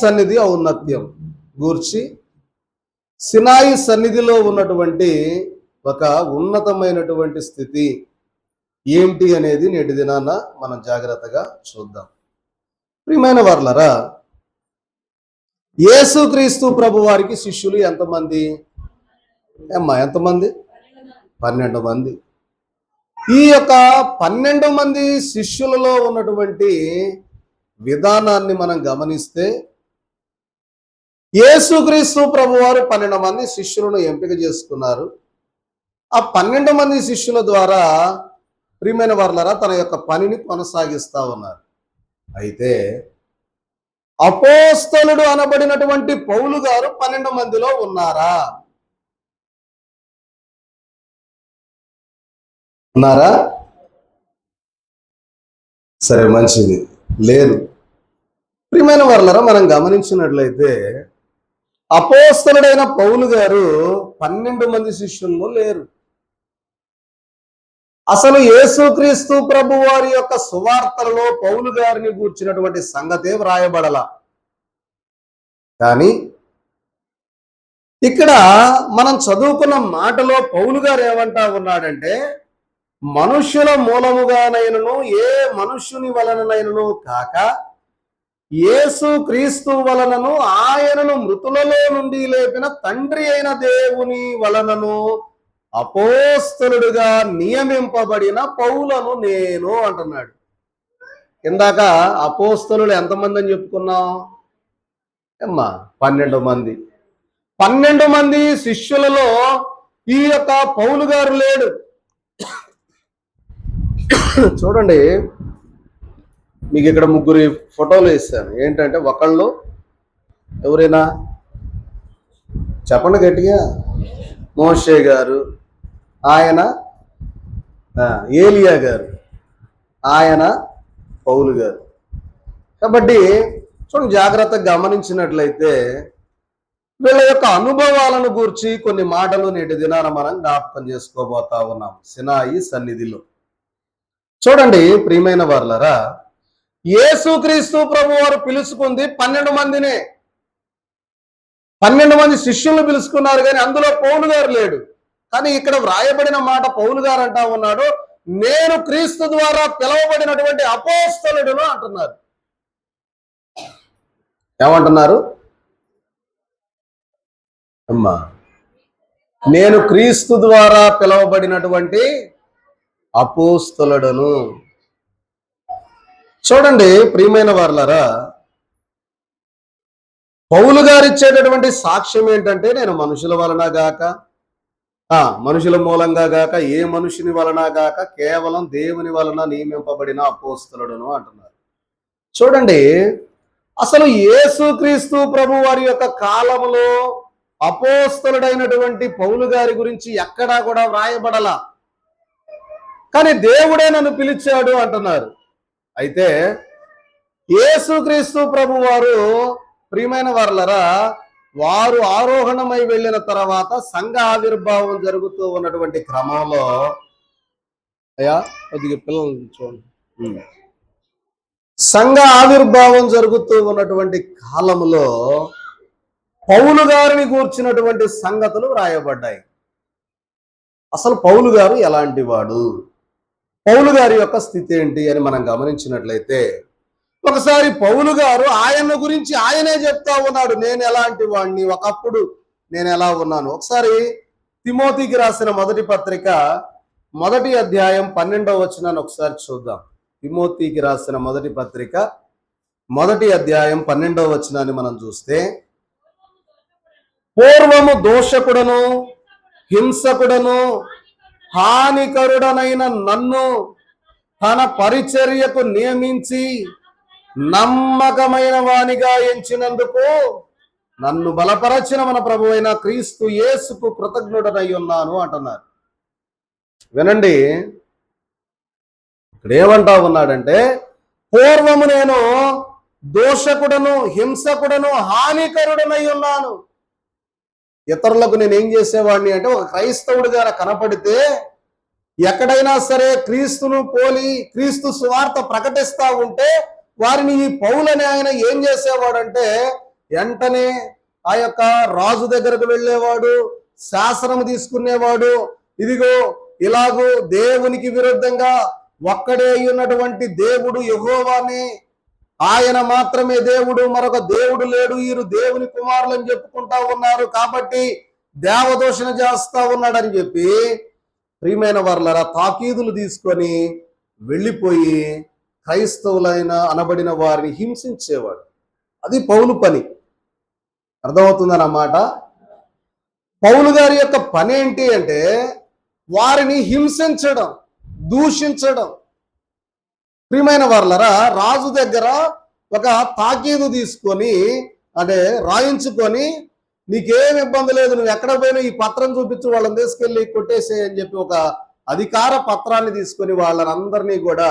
సన్నిధి ఔన్నత్యం గూర్చి సినాయి సన్నిధిలో ఉన్నటువంటి ఒక ఉన్నతమైనటువంటి స్థితి ఏంటి అనేది నేటి దినాన మనం జాగ్రత్తగా చూద్దాం. ప్రియమైన వారలారా, యేసుక్రీస్తు ప్రభు వారికి శిష్యులు ఎంతమంది? ఎంతమంది? 12 మంది. ఈ యొక్క 12 మంది శిష్యులలో ఉన్నటువంటి విధానాన్ని మనం గమనిస్తే, యేసుక్రీస్తు ప్రభు వారు 12 మంది శిష్యులను ఎంపిక చేసుకున్నారు. ఆ 12 మంది శిష్యుల ద్వారా ప్రియమైన వారలారా తన యొక్క పనిని కొనసాగిస్తా ఉన్నారు. అయితే అపోస్తలుడు అనబడినటువంటి పౌలు గారు 12 మందిలో ఉన్నారా? సరే, మంచిది. లేదు. ప్రియమైన వారలారా, మనం గమనించినట్లయితే అపోస్తలుడైన పౌలు గారు 12 మంది శిష్యుల్లో లేరు. అసలు యేసుక్రీస్తు ప్రభు వారి యొక్క సువార్తలలో పౌలు గారిని గూర్చినటువంటి సంగతే వ్రాయబడల. కానీ ఇక్కడ మనం చదువుకున్న మాటలో పౌలు గారు ఏమంటా ఉన్నాడంటే, మనుష్యుల మూలముగానైనను ఏ మనుష్యుని వలననైనను కాక యేసు క్రీస్తు వలనను ఆయనను మృతులలో నుండి లేపిన తండ్రి అయిన దేవుని వలనను అపోస్తలుడుగా నియమింపబడిన పౌలను నేను అంటున్నాడు. ఇందాక అపోస్తలుడు ఎంతమంది అని చెప్పుకున్నాం? 12 మంది. 12 మంది శిష్యులలో ఈ యొక్క పౌలు గారు లేడు. చూడండి, మీకు ఇక్కడ 3 ఫోటోలు వేస్తాను. ఏంటంటే, ఒకళ్ళు ఎవరైనా చెప్పండి గట్టిగా. మోషే గారు, ఆయన ఏలియా గారు, ఆయన పౌలు గారు. కాబట్టి చూడండి, జాగ్రత్తగా గమనించినట్లయితే వీళ్ళ యొక్క అనుభవాలను గూర్చి కొన్ని మాటలు నేటి దినాన మనం జ్ఞాపకం చేసుకోబోతా ఉన్నాం సినాయి సన్నిధిలో. చూడండి ప్రియమైన వారలారా, యేసుక్రీస్తు ప్రభు వారు పిలుచుకుంది 12 మందినే. 12 మంది శిష్యులను పిలుచుకున్నారు, కానీ అందులో పౌలు గారు లేడు. కానీ ఇక్కడ వ్రాయబడిన మాట పౌలు గారు అంటా ఉన్నాడు, నేను క్రీస్తు ద్వారా పిలువబడినటువంటి అపోస్తలుడును అంటున్నారు. ఏమంటున్నారు? నేను క్రీస్తు ద్వారా పిలువబడినటువంటి అపోస్తలుడును. చూడండి ప్రియమైన వారలారా, పౌలు గారు ఇచ్చేటటువంటి సాక్ష్యం ఏంటంటే, నేను మనుషుల వలన గాక మనుషుల మూలంగా గాక ఏ మనుషుని వలన గాక కేవలం దేవుని వలన నియమింపబడిన అపోస్తలుడును అంటున్నారు. చూడండి, అసలు యేసుక్రీస్తు ప్రభు వారి యొక్క కాలంలో అపోస్తలుడైనటువంటి పౌలు గారి గురించి ఎక్కడా కూడా వ్రాయబడలా. కానీ దేవుడే నన్ను పిలిచాడు అంటున్నారు. అయితే యేసుక్రీస్తు ప్రభు వారు ప్రియమైన వారలారా, వారు ఆరోహణమై వెళ్ళిన తర్వాత సంఘ ఆవిర్భావం జరుగుతూ ఉన్నటువంటి క్రమంలో, కొద్దిగా పిల్లలు చూడండి, సంఘ ఆవిర్భావం జరుగుతూ ఉన్నటువంటి కాలంలో పౌలు గారిని గూర్చినటువంటి సంగతులు వ్రాయబడ్డాయి. అసలు పౌలు గారు ఎలాంటి వాడు, పౌలు గారి యొక్క స్థితి ఏంటి అని మనం గమనించినట్లయితే, ఒకసారి పౌలు గారు ఆయన గురించి ఆయనే చెప్తా ఉన్నాడు, నేను ఎలాంటి వాడిని, ఒకప్పుడు నేను ఎలా ఉన్నాను. ఒకసారి తిమోతికి రాసిన మొదటి పత్రిక 1వ అధ్యాయం 12వ వచనాన్ని ఒకసారి చూద్దాం. తిమోతికి రాసిన మొదటి పత్రిక 1వ అధ్యాయం 12వ వచనాన్ని మనం చూస్తే, పూర్వము దోషకుడను హింసకుడను హానికరుడనైన నన్ను తన పరిచర్యకు నియమించి నమ్మకమైన వానిగా ఎంచినందుకు నన్ను బలపరచిన మన ప్రభువైన క్రీస్తు యేసుకు కృతజ్ఞుడనై ఉన్నాను అంటున్నారు. వినండి, ఇక్కడ ఏమంటా ఉన్నాడంటే, పూర్వము నేను దోషకుడను హింసకుడను హానికరుడనై ఉన్నాను. ఇతరులకు నేను ఏం చేసేవాడిని అంటే, ఒక క్రైస్తవుడిగా కనపడితే ఎక్కడైనా సరే క్రీస్తును పోలి క్రీస్తు సువార్త ప్రకటిస్తా ఉంటే వారిని ఈ పౌలని ఆయన ఏం చేసేవాడంటే వెంటనే ఆ యొక్క రాజు దగ్గరకు వెళ్ళేవాడు, శాసనం తీసుకునేవాడు. ఇదిగో ఇలాగూ దేవునికి విరుద్ధంగా ఒక్కడే ఉన్నటువంటి దేవుడు యెహోవానే, ఆయన మాత్రమే దేవుడు, మరొక దేవుడు లేడు, వీరు దేవుని కుమారులని చెప్పుకుంటా ఉన్నారు, కాబట్టి దేవదూషణ చేస్తా ఉన్నాడని చెప్పి ప్రియమైన వారలారా తాకీదులు తీసుకొని వెళ్ళిపోయి క్రైస్తవులైన అనబడిన వారిని హింసించేవాడు. అది పౌలు పని. అర్థమవుతుందన్నమాట. పౌలు గారి యొక్క పని ఏంటి అంటే వారిని హింసించడం, దూషించడం. ప్రియమైన వారలారా రాజు దగ్గర ఒక తాకీదు తీసుకొని అంటే రాయించుకొని, నీకేం ఇబ్బంది లేదు, నువ్వు ఎక్కడ పోయినా ఈ పత్రం చూపించు, వాళ్ళని తీసుకెళ్ళి కొట్టేసే అని చెప్పి ఒక అధికార పత్రాన్ని తీసుకొని వాళ్ళని అందరినీ కూడా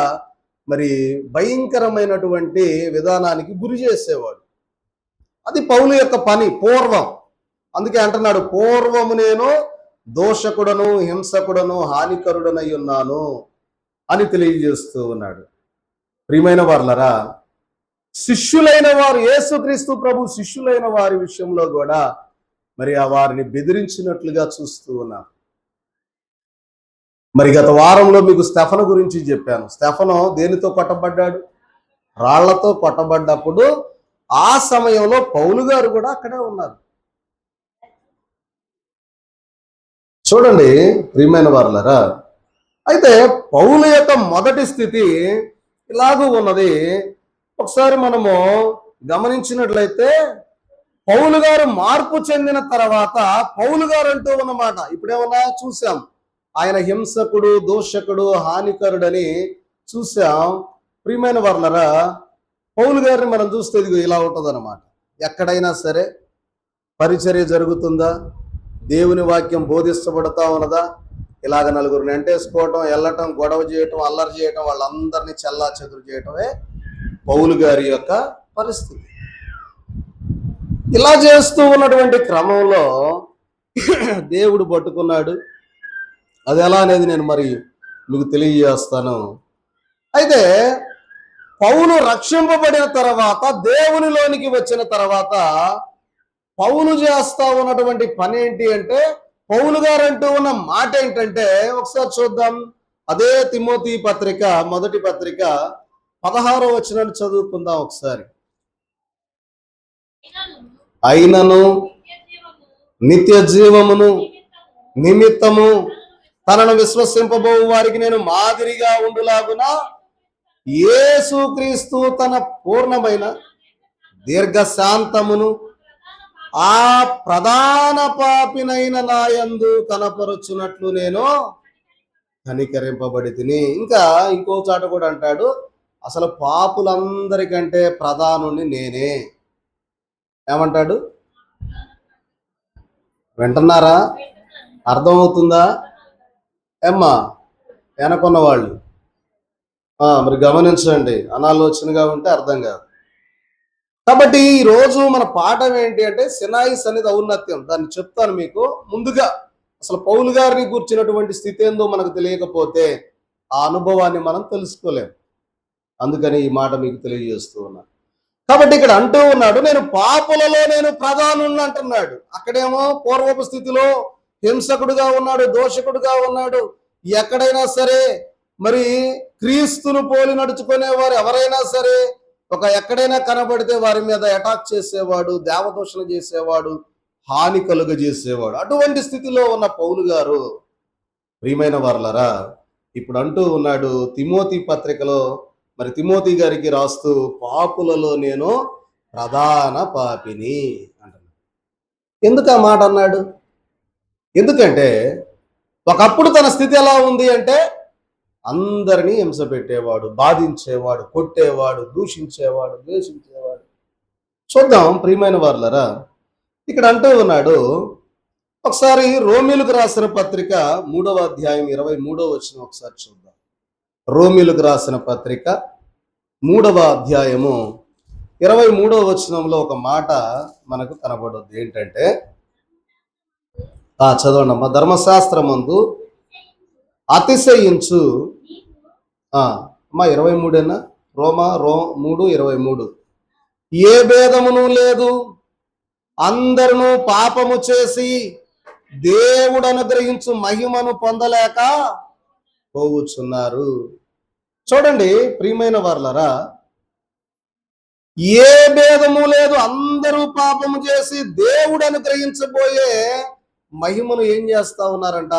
మరి భయంకరమైనటువంటి విధానానికి గురి చేసేవాడు. అది పౌలు యొక్క పని పూర్వం. అందుకే అంటున్నాడు, పూర్వము నేను దోషకుడను, హింసకుడను, హానికరుడనై ఉన్నాను అని తెలియజేస్తూ ఉన్నాడు. ప్రియమైన వారలారా శిష్యులైన వారు, యేసుక్రీస్తు ప్రభు శిష్యులైన వారి విషయంలో కూడా మరి ఆ వారిని బెదిరించినట్లుగా చూస్తూ ఉన్నారు. మరి గత వారంలో మీకు స్టెఫను గురించి చెప్పాను. స్టెఫను దేనితో కొట్టబడ్డాడు? రాళ్లతో కొట్టబడ్డప్పుడు ఆ సమయంలో పౌలు గారు కూడా అక్కడే ఉన్నారు. చూడండి ప్రియమైన వారలారా, అయితే పౌలు యొక్క మొదటి స్థితి ఇలాగూ ఉన్నది. ఒకసారి మనము గమనించినట్లయితే పౌలు గారు మార్పు చెందిన తర్వాత పౌలు గారు అంటూ ఉన్నమాట ఇప్పుడేమన్నా చూసాం, ఆయన హింసకుడు, దోషకుడు, హానికరుడని చూసాం. ప్రియమైన వారలారా పౌలు గారిని మనం చూస్తే ఇది ఇలా ఉంటుంది అన్నమాట. ఎక్కడైనా సరే పరిచర్య జరుగుతుందా, దేవుని వాక్యం బోధిస్తబడతా ఉన్నదా, ఇలాగ నలుగురిని ఎంటేసుకోవటం, వెళ్ళటం, గొడవ చేయటం, అల్లరి చేయటం, వాళ్ళందరినీ చెల్లా చెదురు చేయటమే పౌలు గారి యొక్క పరిస్థితి. ఇలా చేస్తూ ఉన్నటువంటి క్రమంలో దేవుడు పట్టుకున్నాడు. అది ఎలా అనేది నేను మరి మీకు తెలియజేస్తాను. అయితే పౌలు రక్షింపబడిన తర్వాత, దేవునిలోనికి వచ్చిన తర్వాత పౌలు చేస్తా ఉన్నటువంటి పని ఏంటి అంటే, పౌలు గారు అంటూ ఉన్న మాట ఏంటంటే ఒకసారి చూద్దాం. అదే తిమోతి పత్రిక మొదటి పత్రిక 16వ వచనాన్ని చదువుకుందాం ఒకసారి. అయినను నిత్య జీవమును నిమిత్తము తనను విశ్వసింపబో వారికి నేను మాదిరిగా ఉండులాగున యేసుక్రీస్తు తన పూర్ణమైన దీర్ఘశాంతమును ఆ ప్రధాన పాపినైన నాయందు కనపరుచున్నట్లు నేను కనికరింపబడి తిని. ఇంకా ఇంకో చాట కూడా అంటాడు, అసలు పాపులందరికంటే ప్రధానుని నేనే. ఏమంటాడు? వింటున్నారా? అర్థమవుతుందా? ఏమ్మా వెనకున్న వాళ్ళు మరి గమనించండి, అనాలోచనగా ఉంటే అర్థం కాదు. కాబట్టి ఈ రోజు మన పాఠం ఏంటి అంటే సినాయి సన్నిధి ఔన్నత్యం. దాన్ని చెప్తాను మీకు. ముందుగా అసలు పౌలు గారిని కూర్చున్నటువంటి స్థితి ఏందో మనకు తెలియకపోతే ఆ అనుభవాన్ని మనం తెలుసుకోలేం. అందుకని ఈ మాట మీకు తెలియజేస్తూ ఉన్నాను. కాబట్టి ఇక్కడ అంటూ ఉన్నాడు, నేను పాపులలో నేను ప్రధానుని అంటున్నాడు. అక్కడేమో పూర్వపు స్థితిలో హింసకుడుగా ఉన్నాడు, దోషకుడుగా ఉన్నాడు. ఎక్కడైనా సరే మరి క్రీస్తును పోలి నడుచుకునేవారు ఎవరైనా సరే ఎక్కడైనా కనబడితే వారి మీద అటాక్ చేసేవాడు, దేవదూషణ చేసేవాడు, హాని కలుగజేసేవాడు. అటువంటి స్థితిలో ఉన్న పౌలు గారు ప్రియమైన వారలారా ఇప్పుడు అంటూ ఉన్నాడు తిమోతి పత్రికలో, మరి తిమోతి గారికి రాస్తూ, పాపులలో నేను ప్రధాన పాపిని అంటున్నాడు. ఎందుకు ఆ మాట అన్నాడు? ఎందుకంటే ఒకప్పుడు తన స్థితి ఎలా ఉంది అంటే అందరినీ హింస పెట్టేవాడు, బాధించేవాడు, కొట్టేవాడు, దూషించేవాడు, ద్వేషించేవాడు. చూద్దాం ప్రియమైన వారలారా, ఇక్కడ అంటూ ఉన్నాడు. ఒకసారి రోమీలకు రాసిన పత్రిక 3వ అధ్యాయం 23వ వచనం ఒకసారి చూద్దాం. రోమీలకు రాసిన పత్రిక 3వ అధ్యాయము 23వ వచనంలో ఒక మాట మనకు కనబడుద్ది. ఏంటంటే చదవండమ్మా. ధర్మశాస్త్రమందు అతిశయించు అమ్మా 23 అన్నా రోమా 3:23. ఏ భేదమును లేదు, అందరూ పాపము చేసి దేవుడు అనుగ్రహించు మహిమను పొందలేక పోవుచున్నారు. చూడండి ప్రియమైన వారలారా, ఏ భేదము లేదు, అందరూ పాపము చేసి దేవుడు అనుగ్రహించబోయే మహిమను ఏం చేస్తా ఉన్నారంట?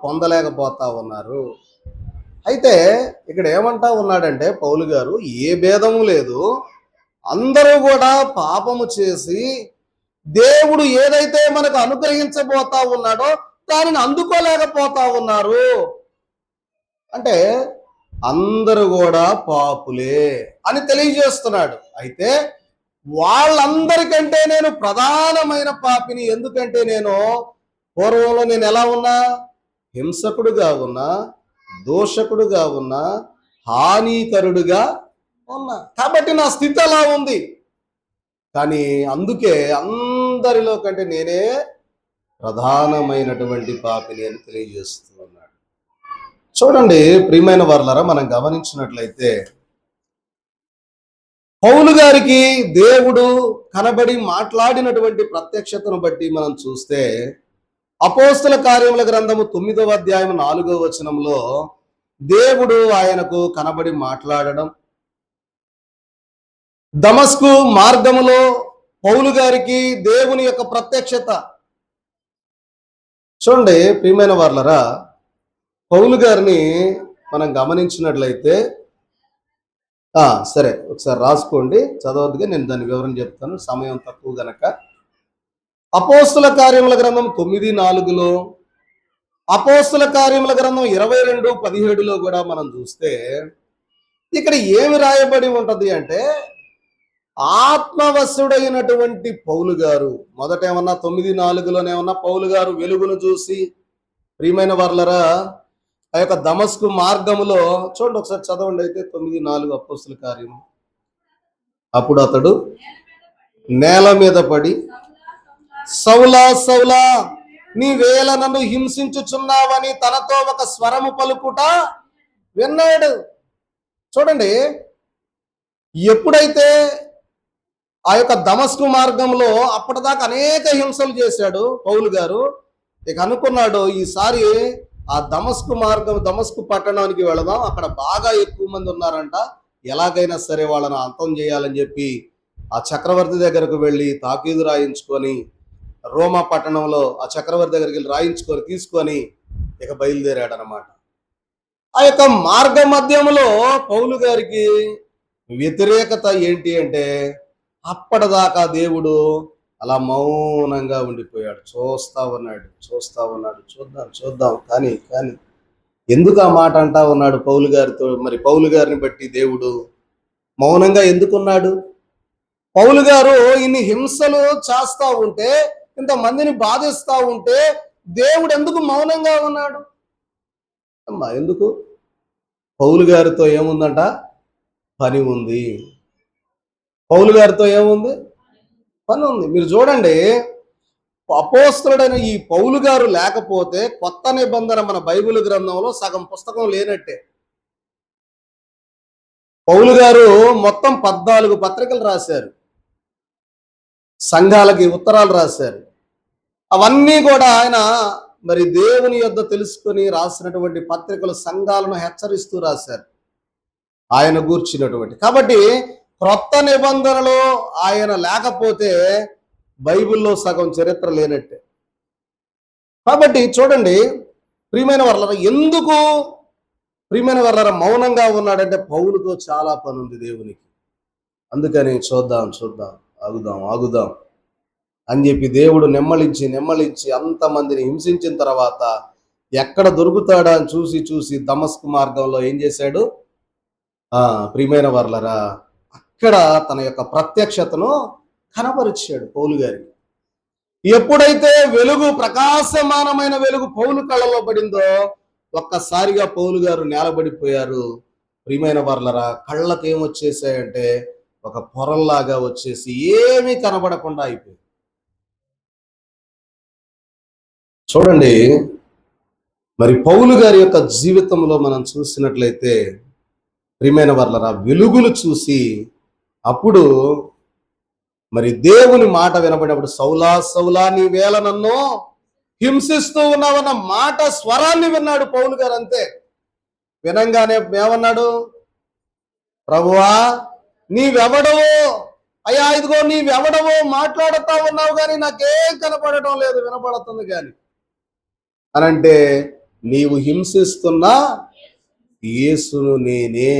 పొందలేకపోతా ఉన్నారు. అయితే ఇక్కడ ఏమంటా ఉన్నాడంటే పౌలు గారు, ఏ భేదము లేదు, అందరూ కూడా పాపము చేసి దేవుడు ఏదైతే మనకు అనుగ్రహించబోతా ఉన్నాడో దానిని అందుకోలేకపోతా ఉన్నారు. అంటే అందరూ కూడా పాపులే అని తెలియజేస్తున్నాడు. అయితే వాళ్ళందరికంటే నేను ప్రధానమైన పాపిని. ఎందుకంటే నేను పూర్వంలో నేను ఎలా ఉన్నా? హింసకుడుగా ఉన్నా, దోషకుడుగా ఉన్నా, హానికరుడుగా ఉన్నా. కాబట్టి నా స్థితి అలా ఉంది. కానీ అందుకే అందరిలో కంటే నేనే ప్రధానమైనటువంటి పాపిని అని తెలియజేస్తూ ఉన్నాడు. చూడండి ప్రియమైన వారలారా, మనం గమనించినట్లయితే పౌలు గారికి దేవుడు కనబడి మాట్లాడినటువంటి ప్రత్యక్షతను బట్టి మనం చూస్తే అపోస్తల కార్యముల గ్రంథము 9వ అధ్యాయం 4వ వచనంలో దేవుడు ఆయనకు కనబడి మాట్లాడడం, దమస్కు మార్గములో పౌలు గారికి దేవుని యొక్క ప్రత్యక్షత. చూడండి ప్రియమైన వారలారా, పౌలు గారిని మనం గమనించినట్లయితే సరే ఒకసారి రాసుకోండి, చదవద్దుగా నేను దాని వివరణ చెప్తాను, సమయం తక్కువ గనక. అపోస్తల కార్యముల గ్రంథం 9:4లో, అపోస్తల కార్యముల గ్రంథం 22:17లో కూడా మనం చూస్తే ఇక్కడ ఏమి రాయబడి ఉంటది అంటే, ఆత్మవశుడైనటువంటి పౌలు గారు, మొదట ఏమన్నా 9:4లోనేమన్నా పౌలు గారు వెలుగును చూసి, ప్రియమైన వారలారా, ఆ యొక్క దమస్కు మార్గములో చూడండి ఒకసారి చదవండి అయితే 9:4 అపోస్తల కార్యము. అప్పుడు అతడు నేల మీద పడి, సౌలా సౌలా నీవేళ నన్ను హింసించుచున్నావని తనతో ఒక స్వరము పలుకుట విన్నాడు. చూడండి, ఎప్పుడైతే ఆ యొక్క దమస్కు మార్గంలో అప్పటిదాకా అనేక హింసలు చేశాడు పౌలు గారు, ఇక అనుకున్నాడు ఈసారి ఆ దమస్కు పట్టణానికి వెళదాం, అక్కడ బాగా ఎక్కువ మంది ఉన్నారంట, ఎలాగైనా సరే వాళ్ళని అంతం చేయాలని చెప్పి ఆ చక్రవర్తి దగ్గరకు వెళ్ళి తాకీదు రాయించుకొని, రోమా పట్టణంలో ఆ చక్రవర్తి దగ్గరికి వెళ్ళి తీసుకొని ఇక బయలుదేరాడు అనమాట. ఆ యొక్క మార్గ మధ్యంలో పౌలు గారికి వ్యతిరేకత ఏంటి అంటే, అప్పటిదాకా దేవుడు అలా మౌనంగా ఉండిపోయాడు, చూస్తా ఉన్నాడు. చూద్దాం కానీ ఎందుకు ఆ మాట అంటా ఉన్నాడు పౌలు గారితో? మరి పౌలు గారిని బట్టి దేవుడు మౌనంగా ఎందుకున్నాడు? పౌలు గారు ఇన్ని హింసలు చేస్తా ఉంటే, ఇంతమందిని బాధిస్తా ఉంటే దేవుడు ఎందుకు మౌనంగా ఉన్నాడు? అమ్మా ఎందుకు? పౌలు గారితో ఏముందంట? పని ఉంది. పౌలు గారితో ఏముంది? పని ఉంది. మీరు చూడండి, అపోస్తలుడైన ఈ పౌలు గారు లేకపోతే కొత్త నిబంధన మన బైబిల్ గ్రంథంలో సగం పుస్తకం లేనట్టే. పౌలు గారు మొత్తం 14 పత్రికలు రాశారు, సంఘాలకి ఉత్తరాలు రాశారు. అవన్నీ కూడా ఆయన మరి దేవుని యొద్ద తెలుసుకొని రాసినటువంటి పత్రికలు సంఘాలను హెచ్చరిస్తూ రాశారు ఆయన గూర్చినటువంటి. కాబట్టి క్రొత్త నిబంధనలో ఆయన లేకపోతే బైబిల్లో సగం చరిత్ర లేనట్టే. కాబట్టి చూడండి ప్రియమైన వారలారా, ఎందుకు ప్రియమైన వారలారా మౌనంగా ఉన్నాడంటే, పౌలుతో చాలా పని ఉంది దేవునికి. అందుకని చూద్దాం ఆగుదాం అని చెప్పి దేవుడు నెమ్మలించి అంతమందిని హింసించిన తర్వాత ఎక్కడ దొరుకుతాడా అని చూసి దమస్కు మార్గంలో ఏం చేశాడు? ప్రియమైన వారలారా, అక్కడ తన యొక్క ప్రత్యక్షతను కనపరిచాడు పౌలు గారికి. ఎప్పుడైతే వెలుగు, ప్రకాశమానమైన వెలుగు పౌలు కళ్ళలో పడిందో ఒక్కసారిగా పౌలు గారు నేలబడిపోయారు. ప్రియమైన వారలారా, కళ్ళకు ఏమొచ్చేసాయంటే ఒక పొరల్లాగా వచ్చేసి ఏమీ కనబడకుండా అయిపోయింది. చూడండి, మరి పౌలు గారి యొక్క జీవితంలో మనం చూసినట్లయితే ప్రియమైన వర్లరా, వెలుగును చూసి అప్పుడు మరి దేవుని మాట వినబడినప్పుడు, సౌలా సౌలా నీవేళ నన్ను హింసిస్తూ ఉన్నావన్న మాట స్వరాన్ని విన్నాడు పౌలు గారు. అంతే. వినంగానే ఏమన్నాడు? ప్రభువా నీవెవడవో, అయ్యా ఇదిగో నీవెవడవో మాట్లాడుతా ఉన్నావు కానీ నాకేం కనపడటం లేదు, వినపడుతుంది కానీ అనంటే, నీవు హింసిస్తున్నా యేసును నేనే.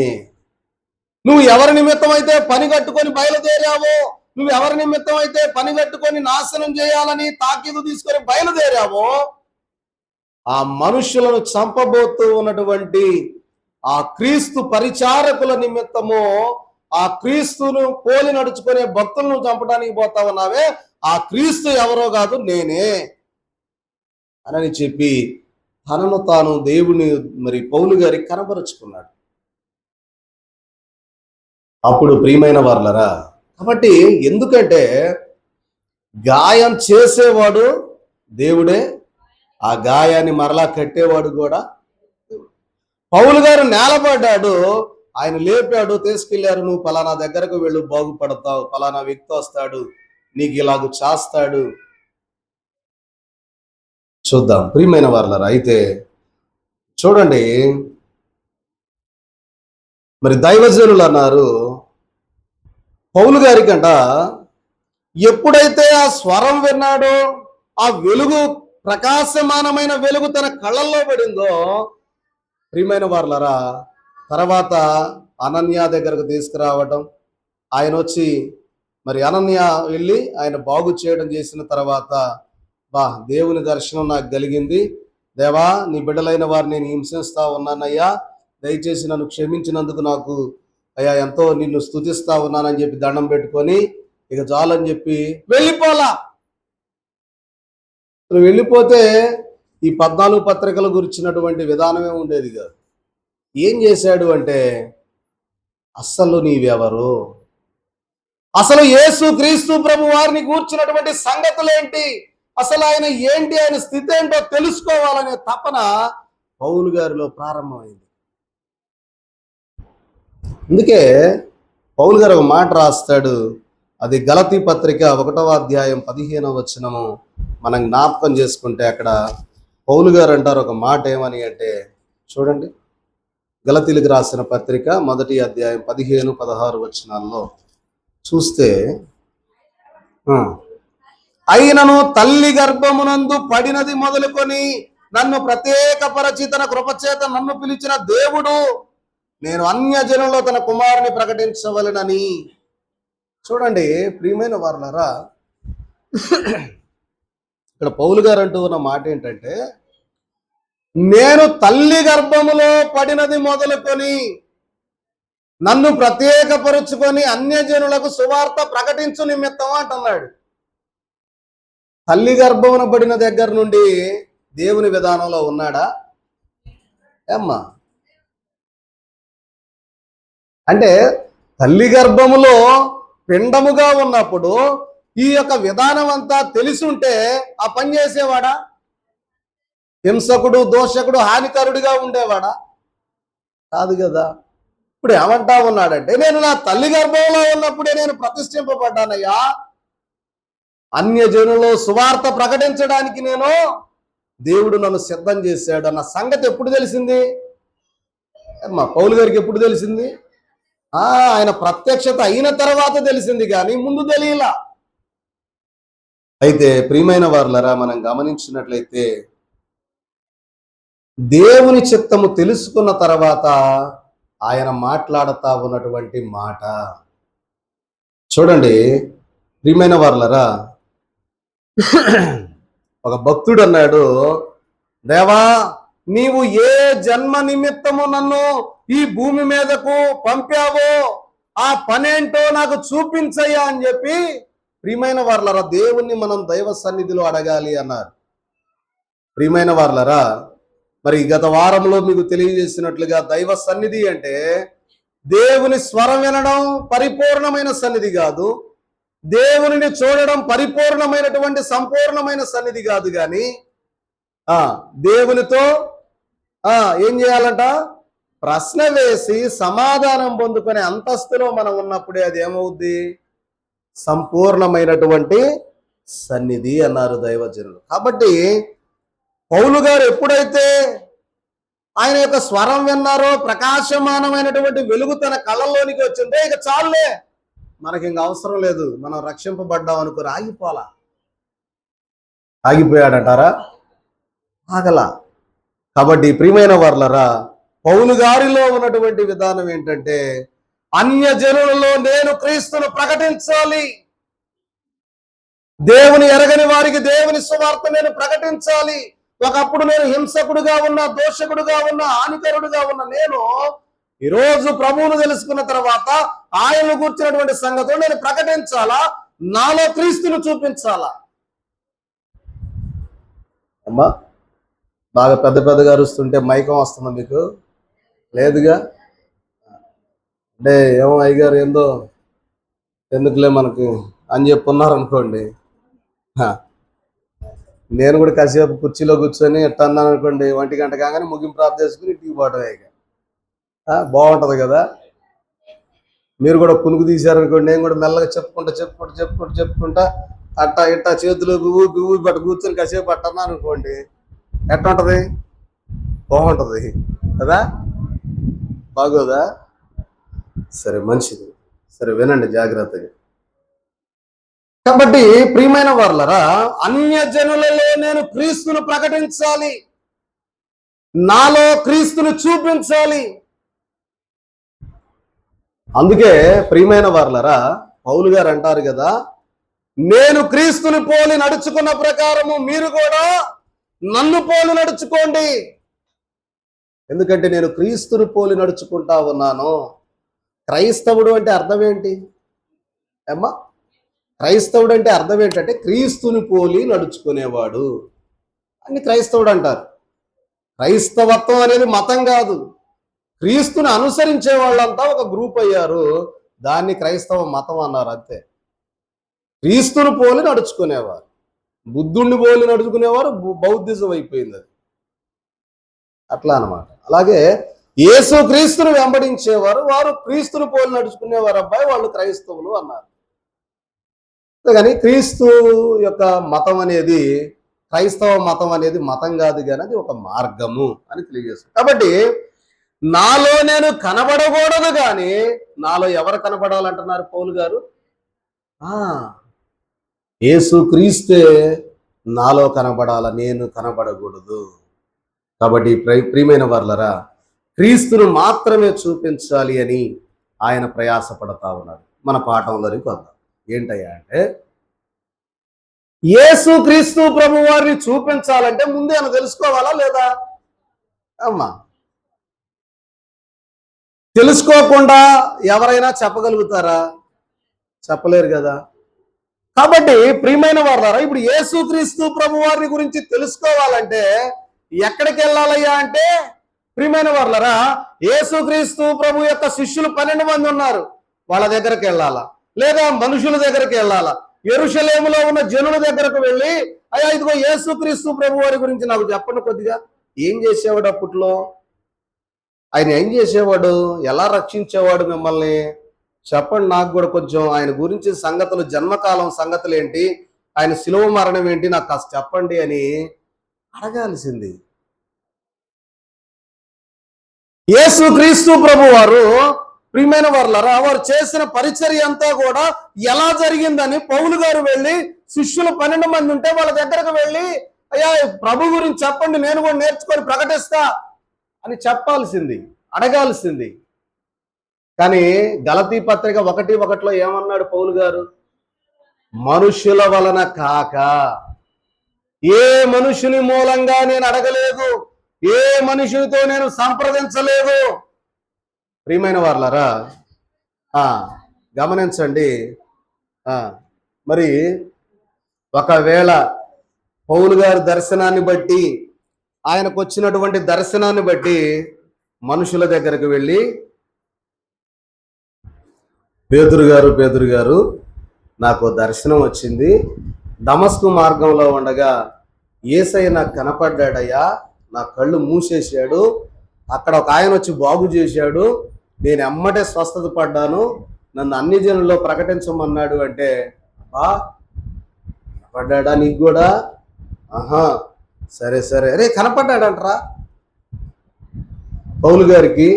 నువ్వు ఎవరి నిమిత్తం అయితే పని కట్టుకొని బయలుదేరావో, నువ్వు ఎవరి నిమిత్తం అయితే పని కట్టుకొని నాశనం చేయాలని తాకీదు తీసుకొని బయలుదేరావో, ఆ మనుషులను చంపబోతూ ఉన్నటువంటి ఆ క్రీస్తు పరిచారకుల నిమిత్తము, ఆ క్రీస్తును పోలి నడుచుకునే భక్తులను చంపడానికి పోతా ఉన్నావే, ఆ క్రీస్తు ఎవరో కాదు నేనే అని చెప్పి తనను తాను దేవుని మరి పౌలు గారికి కనబరుచుకున్నాడు. అప్పుడు ప్రియమైన వారలరా, కాబట్టి ఎందుకంటే గాయం చేసేవాడు దేవుడే, ఆ గాయాన్ని మరలా కట్టేవాడు కూడా. పౌలు గారు నేలపడ్డాడు, ఆయన లేపాడు, తీసుకెళ్లారు, నువ్వు పలానా దగ్గరకు వెళ్ళు, బాగుపడతావు, పలానా వ్యక్తి వస్తాడు, నీకు ఇలాగ చేస్తాడు. చూద్దాం ప్రియమైన వారలారా. అయితే చూడండి, మరి దైవజనులు అన్నారు పౌలు గారికంట, ఎప్పుడైతే ఆ స్వరం విన్నాడో, ఆ వెలుగు, ప్రకాశమానమైన వెలుగు తన కళ్ళల్లో పడిందో, ప్రియమైన వారలారా, తర్వాత అనన్య దగ్గరకు తీసుకురావటం, ఆయన వచ్చి మరి అనన్య వెళ్ళి ఆయన బాగు చేయడం చేసిన తర్వాత, దేవుని దర్శనం నాకు కలిగింది, దేవా నీ బిడ్డలైన వారిని నేను హింసిస్తా ఉన్నానయ్యా, దయచేసి నన్ను క్షమించినందుకు నాకు అయ్యా ఎంతో నిన్ను స్తుతిస్తా ఉన్నానని చెప్పి దండం పెట్టుకొని ఇక చాలని చెప్పి వెళ్ళిపోలా. వెళ్ళిపోతే ఈ 14 పత్రికల గురించినటువంటి విధానమే ఉండేది కాదు. ఏం చేశాడు అంటే, అసలు నీవెవరు, అసలు యేసు క్రీస్తు ప్రభు వారిని కూర్చున్నటువంటి సంగతులేంటి, అసలు ఆయన ఏంటి, ఆయన స్థితి ఏంటో తెలుసుకోవాలనే తపన పౌలు గారిలో ప్రారంభమైంది. అందుకే పౌలు గారు ఒక మాట రాస్తాడు, అది గలతీ పత్రిక 1వ అధ్యాయం 15వ వచనము మనం జ్ఞాపకం చేసుకుంటే, అక్కడ పౌలు గారు అంటారు ఒక మాట ఏమని అంటే, చూడండి, గలతీలకు రాసిన పత్రిక 1వ అధ్యాయం 15-16 వచనాల్లో చూస్తే, అయినను తల్లి గర్భమునందు పడినది మొదలుకొని నన్ను ప్రత్యేకపరచి తన కృపచేత నన్ను పిలిచిన దేవుడు, నేను అన్యజనుల్లో తన కుమారుని ప్రకటించవలెనని. చూడండి ప్రియమైన వారలారా, ఇక్కడ పౌలు గారు అంటూ ఉన్న మాట ఏంటంటే, నేను తల్లి గర్భములో పడినది మొదలుకొని నన్ను ప్రత్యేకపరుచుకొని అన్యజనులకు సువార్త ప్రకటించు నిమిత్తం అంటున్నాడు. తల్లి గర్భమున పడిన దగ్గర నుండి దేవుని విధానంలో ఉన్నాడా ఏమ్మా? అంటే తల్లి గర్భములో పిండముగా ఉన్నప్పుడు ఈ యొక్క విధానం అంతా తెలిసుంటే ఆ పని చేసేవాడా? హింసకుడు, దోషకుడు, హానికరుడిగా ఉండేవాడా? కాదు కదా. ఇప్పుడు ఏమంటా ఉన్నాడంటే, నేను నా తల్లి గర్భంలో ఉన్నప్పుడే నేను ప్రతిష్ఠింపబడ్డానయ్యా, అన్యజనులు సువార్త ప్రకటించడానికి నేను దేవుడు నన్ను సిద్ధం చేశాడు అన్న సంగతి ఎప్పుడు తెలిసింది? మా పౌలు గారికి ఎప్పుడు తెలిసింది? ఆయన ప్రత్యక్షత అయిన తర్వాత తెలిసింది, కానీ ముందు తెలియలా. అయితే ప్రియమైన వారలారా, మనం గమనించినట్లయితే దేవుని చిత్తము తెలుసుకున్న తర్వాత ఆయన మాట్లాడుతా ఉన్నటువంటి మాట చూడండి. ప్రియమైన వారలారా, ఒక భక్తుడు అన్నాడు, దేవా నీవు ఏ జన్మ నిమిత్తము నన్ను ఈ భూమి మీదకు పంపావో ఆ పనేంటో నాకు చూపించయ్యా అని చెప్పి, ప్రియమైన వారలారా, దేవుణ్ణి మనం దైవ సన్నిధిలో అడగాలి అన్నారు. ప్రియమైన వారలారా, మరి గత వారంలో మీకు తెలియజేసినట్లుగా దైవ సన్నిధి అంటే దేవుని స్వరం వినడం పరిపూర్ణమైన సన్నిధి కాదు, దేవునిని చూడడం పరిపూర్ణమైనటువంటి సంపూర్ణమైన సన్నిధి కాదు, కానీ దేవునితో ఏం చేయాలంట? ప్రశ్న వేసి సమాధానం పొందుకునే అంతస్తులో మనం ఉన్నప్పుడే అది ఏమవుద్ది? సంపూర్ణమైనటువంటి సన్నిధి అన్నారు దైవజనులు. కాబట్టి పౌలు గారు ఎప్పుడైతే ఆయన యొక్క స్వరం విన్నారో, ప్రకాశమానమైనటువంటి వెలుగు తన కళ్ళల్లోనికి వచ్చిందే, ఇక చాలులే, మనకి ఇంక అవసరం లేదు, మనం రక్షింపబడ్డాం అనుకుని ఆగిపోయాడంటారా? ఆగలా. కాబట్టి ప్రియమైన వర్లరా, పౌలు గారిలో ఉన్నటువంటి విధానం ఏంటంటే, అన్యజనులలో నేను క్రీస్తును ప్రకటించాలి, దేవుని ఎరగని వారికి దేవుని సువార్త నేను ప్రకటించాలి. ఒకప్పుడు నేను హింసకుడుగా ఉన్నా, దోషకుడుగా ఉన్నా, హానికరుడుగా ఉన్న నేను ఈరోజు ప్రభువును తెలుసుకున్న తర్వాత ఆయనను కూర్చున్నటువంటి సంగతులు నేను ప్రకటించాలా, నాలో క్రీస్తును చూపించాలా. అమ్మా, బాగా పెద్ద పెద్దగా అరుస్తుంటే మైకం వస్తుందా మీకు? లేదుగా. అంటే ఏమో అయ్యగారు ఏందో ఎందుకులే మనకు అని చెప్పున్నారనుకోండి, నేను కూడా కాసేపు కుర్చీలో కూర్చొని ఎట్లా అన్నాను అనుకోండి, 1 గంట కాగానే ముగింపు ప్రార్థన చేసుకుని ఇంటికి పోవటమే. ఇక బాగుంటుంది కదా. మీరు కూడా పునుగు తీశారనుకోండి, నేను కూడా మెల్లగా చెప్పుకుంటా అట్టా ఇట్టా చేతులు ఊపి బట్ట కూర్చొని కాసేపు అట్టన్నా అనుకోండి, ఎట్లా ఉంటుంది? బాగుంటుంది కదా, బాగోదా? సరే, మంచిది. సరే, వినండి జాగ్రత్తగా. కాబట్టి ప్రియమైన వారలారా, అన్యజనులలో నేను క్రీస్తును ప్రకటించాలి, నాలో క్రీస్తును చూపించాలి. అందుకే ప్రియమైన వారలారా, పౌలు గారు అంటారు కదా, నేను క్రీస్తుని పోలి నడుచుకున్న ప్రకారము మీరు కూడా నన్ను పోలి నడుచుకోండి. ఎందుకంటే నేను క్రీస్తుని పోలి నడుచుకుంటా ఉన్నాను. క్రైస్తవుడు అంటే అర్థం ఏంటి అమ్మా? క్రైస్తవుడు అంటే అర్థం ఏంటంటే క్రీస్తుని పోలి నడుచుకునేవాడు అని క్రైస్తవుడు అంటారు. క్రైస్తవత్వం అనేది మతం కాదు. క్రీస్తుని అనుసరించే వాళ్ళంతా ఒక గ్రూప్ అయ్యారు, దాన్ని క్రైస్తవ మతం అన్నారు, అంతే. క్రీస్తుని పోలి నడుచుకునేవారు, బుద్ధుణ్ణి పోలి నడుచుకునేవారు బౌద్ధిజం అయిపోయింది అది, అట్లా అన్నమాట. అలాగే యేసు క్రీస్తుని వెంబడించేవారు, వారు క్రీస్తుని పోలి నడుచుకునేవారు, అబ్బాయి వాళ్ళు క్రైస్తవులు అన్నారు. కానీ క్రీస్తు యొక్క మతం అనేది, క్రైస్తవ మతం అనేది మతం కాదు, కానీ అది ఒక మార్గము అని తెలియజేస్తుంది. కాబట్టి నాలో నేను కనబడకూడదు, కానీ నాలో ఎవరు కనబడాలంటున్నారు పౌలు గారు? యేసు క్రీస్తే నాలో కనబడాల, నేను కనబడకూడదు. కాబట్టి ప్రియమైన వర్లరా, క్రీస్తును మాత్రమే చూపించాలి అని ఆయన ప్రయాసపడతా ఉన్నాడు. మన పాఠంలోనికి వద్దాం. ఏంటయ్యా అంటే, యేసు క్రీస్తు ప్రభు వారిని చూపించాలంటే ముందే ఆయన తెలుసుకోవాలా లేదా అమ్మా? తెలుసుకోకుండా ఎవరైనా చెప్పగలుగుతారా? చెప్పలేరు కదా. కాబట్టి ప్రియమైన వారలారా, ఇప్పుడు యేసు క్రీస్తు ప్రభు వారిని గురించి తెలుసుకోవాలంటే ఎక్కడికి వెళ్ళాలయ్యా అంటే, ప్రియమైన వారలారా, యేసు క్రీస్తు ప్రభు యొక్క శిష్యులు 12 మంది ఉన్నారు, వాళ్ళ దగ్గరికి వెళ్ళాలా, లేదా మనుషుల దగ్గరికి వెళ్ళాలా, యెరూషలేములో ఉన్న జనుల దగ్గరకు వెళ్ళి, అయ్యా ఇదిగో యేసు క్రీస్తు ప్రభు వారి గురించి నాకు చెప్పండి కొద్దిగా. ఏం చేసేవాడు అప్పట్లో? ఆయన ఏం చేసేవాడు? ఎలా రక్షించేవాడు మిమ్మల్ని? చెప్పండి నాకు కూడా కొంచెం ఆయన గురించి సంగతులు, జన్మకాలం సంగతులు ఏంటి, ఆయన శిలువ మరణం ఏంటి, నాకు కాస్త చెప్పండి అని అడగాల్సింది. యేసు క్రీస్తు ప్రభు వారు, ప్రియమైన వారలారా, వారు చేసిన పరిచర్య అంతా కూడా ఎలా జరిగిందని పౌలు గారు వెళ్ళి, శిష్యులు 12 మంది ఉంటే వాళ్ళ దగ్గరకు వెళ్ళి, అయ్యా ప్రభు గురించి చెప్పండి, నేను కూడా నేర్చుకొని ప్రకటిస్తా అని చెప్పాల్సింది, అడగాల్సింది. కానీ గలతీ పత్రిక 1:1 ఏమన్నాడు పౌలు గారు? మనుషుల వలన కాక, ఏ మనుషుని మూలంగా నేను అడగలేదు, ఏ మనుషునితో నేను సంప్రదించలేదు. ప్రియమైన వారలారా, గమనించండి. మరి ఒకవేళ పౌలు గారి దర్శనాన్ని బట్టి, ఆయనకు వచ్చినటువంటి దర్శనాన్ని బట్టి మనుషుల దగ్గరకు వెళ్ళి, పేతురు గారు నాకు దర్శనం వచ్చింది, దమస్కు మార్గంలో ఉండగా యేసయ్య నాకు కనపడ్డాడయ్యా, నా కళ్ళు మూసేశాడు, అక్కడ ఒక ఆయన వచ్చి బాగు చేశాడు, నేను ఎమ్మటే స్వస్థత పడ్డాను, నన్ను అన్ని జనుల్లో ప్రకటించమన్నాడు అంటే, బా పడ్డా నీకు కూడా? ఆహా, సరే సరే. అరే కనపడ్డాడంటరా పౌలు గారికి.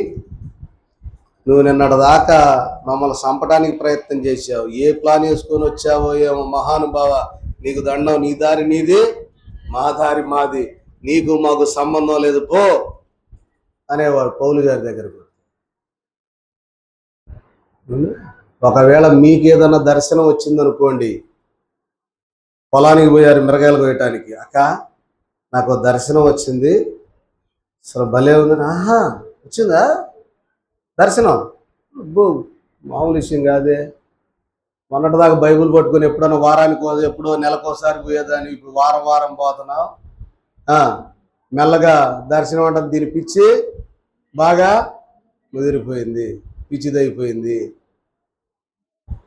నువ్వు నిన్నటి దాకా మమ్మల్ని చంపడానికి ప్రయత్నం చేశావు, ఏ ప్లాన్ వేసుకొని వచ్చావో ఏమో మహానుభావ, నీకు దండం, నీ దారి నీది, మా దారి మాది, నీకు మాకు సంబంధం లేదు పో అనేవాడు పౌలు గారి దగ్గరకు. ఒకవేళ మీకేదన్నా దర్శనం వచ్చిందనుకోండి, పొలానికి పోయారు మిరగాయలు కోయటానికి, అక్క నాకు దర్శనం వచ్చింది, అసలు భలే ఉందని. ఆహా, వచ్చిందా దర్శనం? అబ్బో, మామూలు విషయం కాదే. మొన్నటిదాకా బైబుల్ పట్టుకొని ఎప్పుడన్నా వారానికి ఎప్పుడో నెలకోసారి పోయేదాన్ని, ఇప్పుడు వారం వారం పోతున్నావు. మెల్లగా దర్శనం అంటే దీని పిచ్చి బాగా ముదిరిపోయింది, పిచ్చిదైపోయింది.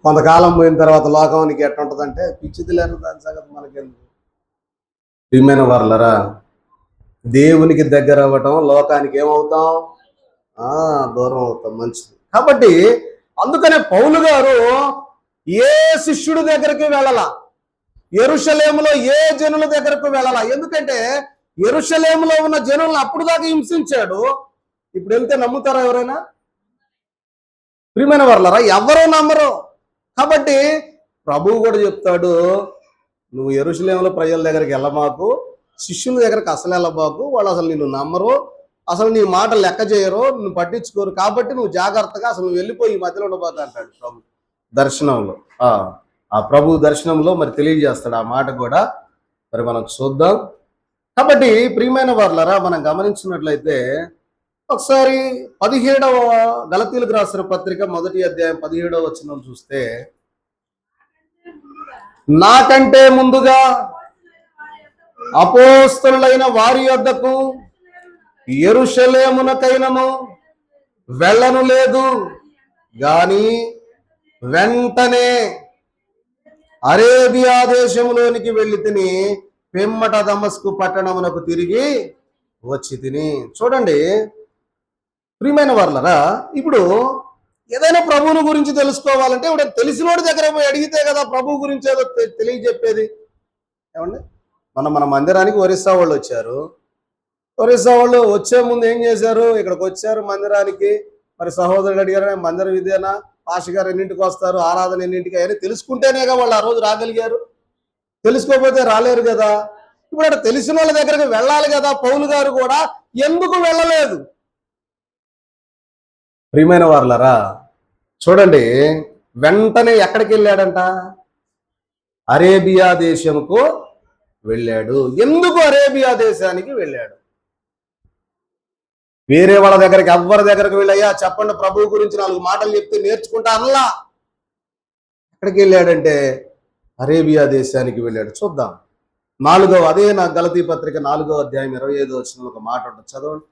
కొంతకాలం పోయిన తర్వాత లోకానికి ఎట్లా ఉంటుందంటే పిచ్చిది లేదు, దాని సంగతి మనకెందుకు. ప్రియమైన వారలారా, దేవునికి దగ్గర అవ్వటం, లోకానికి ఏమవుతాం? దూరం అవుతాం. మంచిది. కాబట్టి అందుకనే పౌలు గారు ఏ శిష్యుడి దగ్గరికి వెళ్ళాల, యెరూషలేములో ఏ జనుల దగ్గరకు వెళ్ళాల. ఎందుకంటే యెరూషలేములో ఉన్న జనులను అప్పుడు దాకా హింసించాడు, ఇప్పుడు వెళ్తే నమ్ముతారా ఎవరైనా? ప్రియమైన వారలారా, ఎవరో నమ్మరు. కాబట్టి ప్రభువు కూడా చెప్తాడు, నువ్వు యెరూషలేములో ప్రజల దగ్గరికి వెళ్ళమాకు, శిష్యుల దగ్గరకు అసలు వెళ్ళబాకు, వాళ్ళు అసలు నిన్ను నమ్మరు, అసలు నీ మాట లెక్క చేయరు, నువ్వు పట్టించుకోరు, కాబట్టి నువ్వు జాగ్రత్తగా అసలు నువ్వు వెళ్ళిపోయి మధ్యలో ఉండబోతా అంటాడు ప్రభు దర్శనంలో. ఆ ప్రభు దర్శనంలో మరి తెలియజేస్తాడు ఆ మాట కూడా, మరి మనం చూద్దాం. కాబట్టి ప్రియమైన వారలారా, మనం గమనించినట్లయితే ఒకసారి 17వ గలతీయులకు రాసిన పత్రిక 1వ అధ్యాయం 17వ వచనం చూస్తే, నాకంటే ముందుగా అపోస్తలులైన వారి యొద్దకు యెరూషలేమునకైనను వెళ్ళను లేదు, గాని వెంటనే అరేబియా దేశంలోనికి వెళ్ళి తిని పిమ్మట దమస్కు పట్టణమునకు తిరిగి వచ్చి తిని. చూడండి ప్రియమైన వారలారా, ఇప్పుడు ఏదైనా ప్రభువుని గురించి తెలుసుకోవాలంటే ఇప్పుడు తెలిసినోడి దగ్గర పోయి అడిగితే కదా ప్రభువు గురించి ఏదో తెలియజెప్పేది. ఏమండి, మన మందిరానికి ఒరిస్సా వాళ్ళు వచ్చారు. ఒరిస్సా వాళ్ళు వచ్చే ముందు ఏం చేశారు? ఇక్కడికి వచ్చారు మందిరానికి, మరి సహోదరుడు అడిగారు, మందిరం ఇదేనా, పాస్టర్ గారు ఎన్నింటికి వస్తారు, ఆరాధన ఎన్నింటికి, అని తెలుసుకుంటేనేగా వాళ్ళు ఆ రోజు రాగలిగారు. తెలుసుకోకపోతే రాలేరు కదా. ఇప్పుడు అక్కడ తెలిసిన వాళ్ళ దగ్గరకు వెళ్ళాలి కదా. పౌలు గారు కూడా ఎందుకు వెళ్ళలేదు? ప్రియమైన వారలారా, చూడండి, వెంటనే ఎక్కడికి వెళ్ళాడంట? అరేబియా దేశంకు వెళ్ళాడు. ఎందుకు అరేబియా దేశానికి వెళ్ళాడు? వేరే వాళ్ళ దగ్గరికి, ఎవ్వరి దగ్గరకు వెళ్ళయ్యా చెప్పండి ప్రభువు గురించి 4 మాటలు చెప్తే నేర్చుకుంటా అనలా. ఎక్కడికి వెళ్ళాడంటే అరేబియా దేశానికి వెళ్ళాడు. చూద్దాం. అదే నా గలతీ పత్రిక 4వ అధ్యాయం 25వ వచనంలో ఒక మాట ఉంటుంది, చదవండి.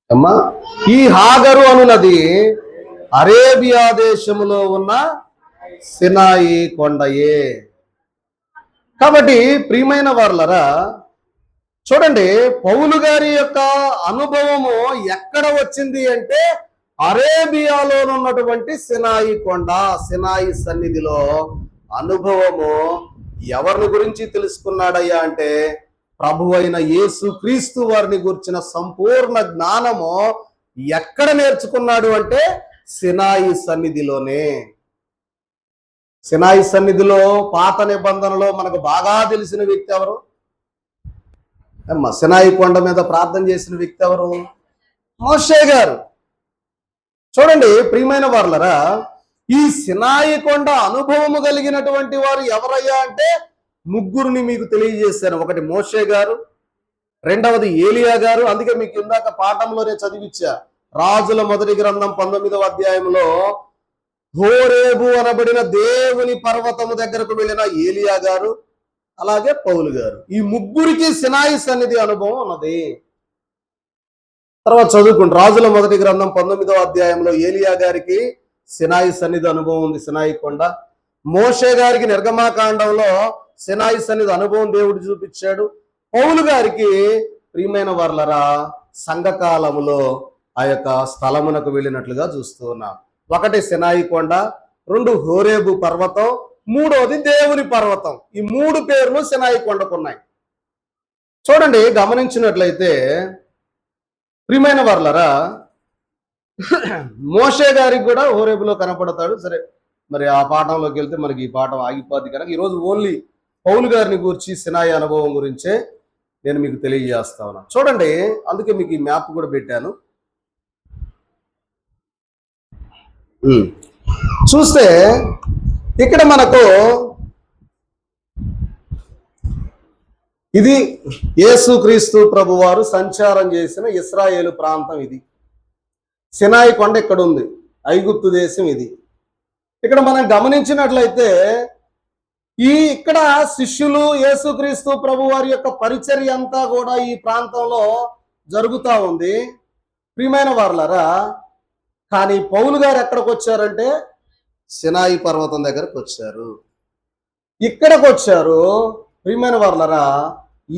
అమ్మా, ఈ హాగరు అనున్నది అరేబియా దేశములో ఉన్న సినాయి కొండయే. కాబట్టి ప్రియమైన వారలారా, చూడండి, పౌలు గారి యొక్క అనుభవము ఎక్కడ వచ్చింది అంటే అరేబియాలో ఉన్నటువంటి సినాయి కొండ, సినాయి సన్నిధిలో అనుభవము. ఎవరిని గురించి తెలుసుకున్నాడయ్యా అంటే ప్రభు అయిన యేసు క్రీస్తు వారిని గురించిన సంపూర్ణ జ్ఞానము ఎక్కడ నేర్చుకున్నాడు అంటే సినాయి సన్నిధిలోనే. సినాయి సన్నిధిలో పాత నిబంధనలో మనకు బాగా తెలిసిన వ్యక్తి ఎవరు? సినాయి కొండ మీద ప్రార్థన చేసిన వ్యక్తి ఎవరు? మోషే గారు. చూడండి ప్రియమైన వారలారా, ఈ సినాయి కొండ అనుభవము కలిగినటువంటి వారు ఎవరయ్యా అంటే ముగ్గురిని మీకు తెలియజేశాను. ఒకటి మోషే గారు, రెండవది ఏలియా గారు. అందుకే మీకు ఇందాక పాఠంలోనే చదివిచ్చా, రాజుల మొదటి గ్రంథం 19వ అధ్యాయంలో హోరేబు అనబడిన దేవుని పర్వతము దగ్గరకు వెళ్ళిన ఏలియా గారు, అలాగే పౌలు గారు. ఈ ముగ్గురికి సినాయి సన్నిధి అనుభవం ఉన్నది. తర్వాత చదువుకుంటు రాజుల మొదటి గ్రంథం 19వ అధ్యాయంలో ఏలియా గారికి సినాయి సన్నిధి అనుభవం ఉంది, సినాయి కొండ. మోషే గారికి నిర్గమాకాండంలో సినాయి సన్నిధి అనుభవం దేవుడు చూపించాడు. పౌలు గారికి ప్రియమైన వర్లరా సంఘకాలములో ఆ యొక్క స్థలమునకు వెళ్ళినట్లుగా చూస్తూ ఉన్నాం. ఒకటి సినాయి కొండ, రెండు హోరేబు పర్వతం, మూడోది దేవుని పర్వతం. ఈ మూడు పేర్లు సినాయి కొండకున్నాయి. చూడండి, గమనించినట్లయితే ప్రియమైన వర్లరా మోషే గారికి కూడా హోరేబులో కనపడతాడు. సరే, మరి ఆ పాఠంలోకి వెళ్తే మనకి ఈ పాఠం ఆగిపోద్ది కనుక ఈరోజు ఓన్లీ పౌలు గారిని గురించి సినాయి అనుభవం గురించే నేను మీకు తెలియజేస్తా ఉన్నాను. చూడండి, అందుకే మీకు ఈ మ్యాప్ కూడా పెట్టాను. చూస్తే ఇక్కడ మనకు ఇది యేసుక్రీస్తు ప్రభువారు సంచారం చేసిన ఇశ్రాయేలు ప్రాంతం. ఇది సినాయి కొండ ఇక్కడ ఉంది, ఐగుప్తు దేశం ఇది. ఇక్కడ మనం గమనించినట్లయితే ఇక్కడ శిష్యులు యేసుక్రీస్తు ప్రభువారి యొక్క పరిచర్య అంతా కూడా ఈ ప్రాంతంలో జరుగుతూ ఉంది. ప్రియమైన వారలారా, కానీ పౌలు గారు ఎక్కడికి వచ్చారంటే సినాయి పర్వతం దగ్గరకు వచ్చారు. ఇక్కడికి వచ్చారు. ప్రియమైన వారలారా,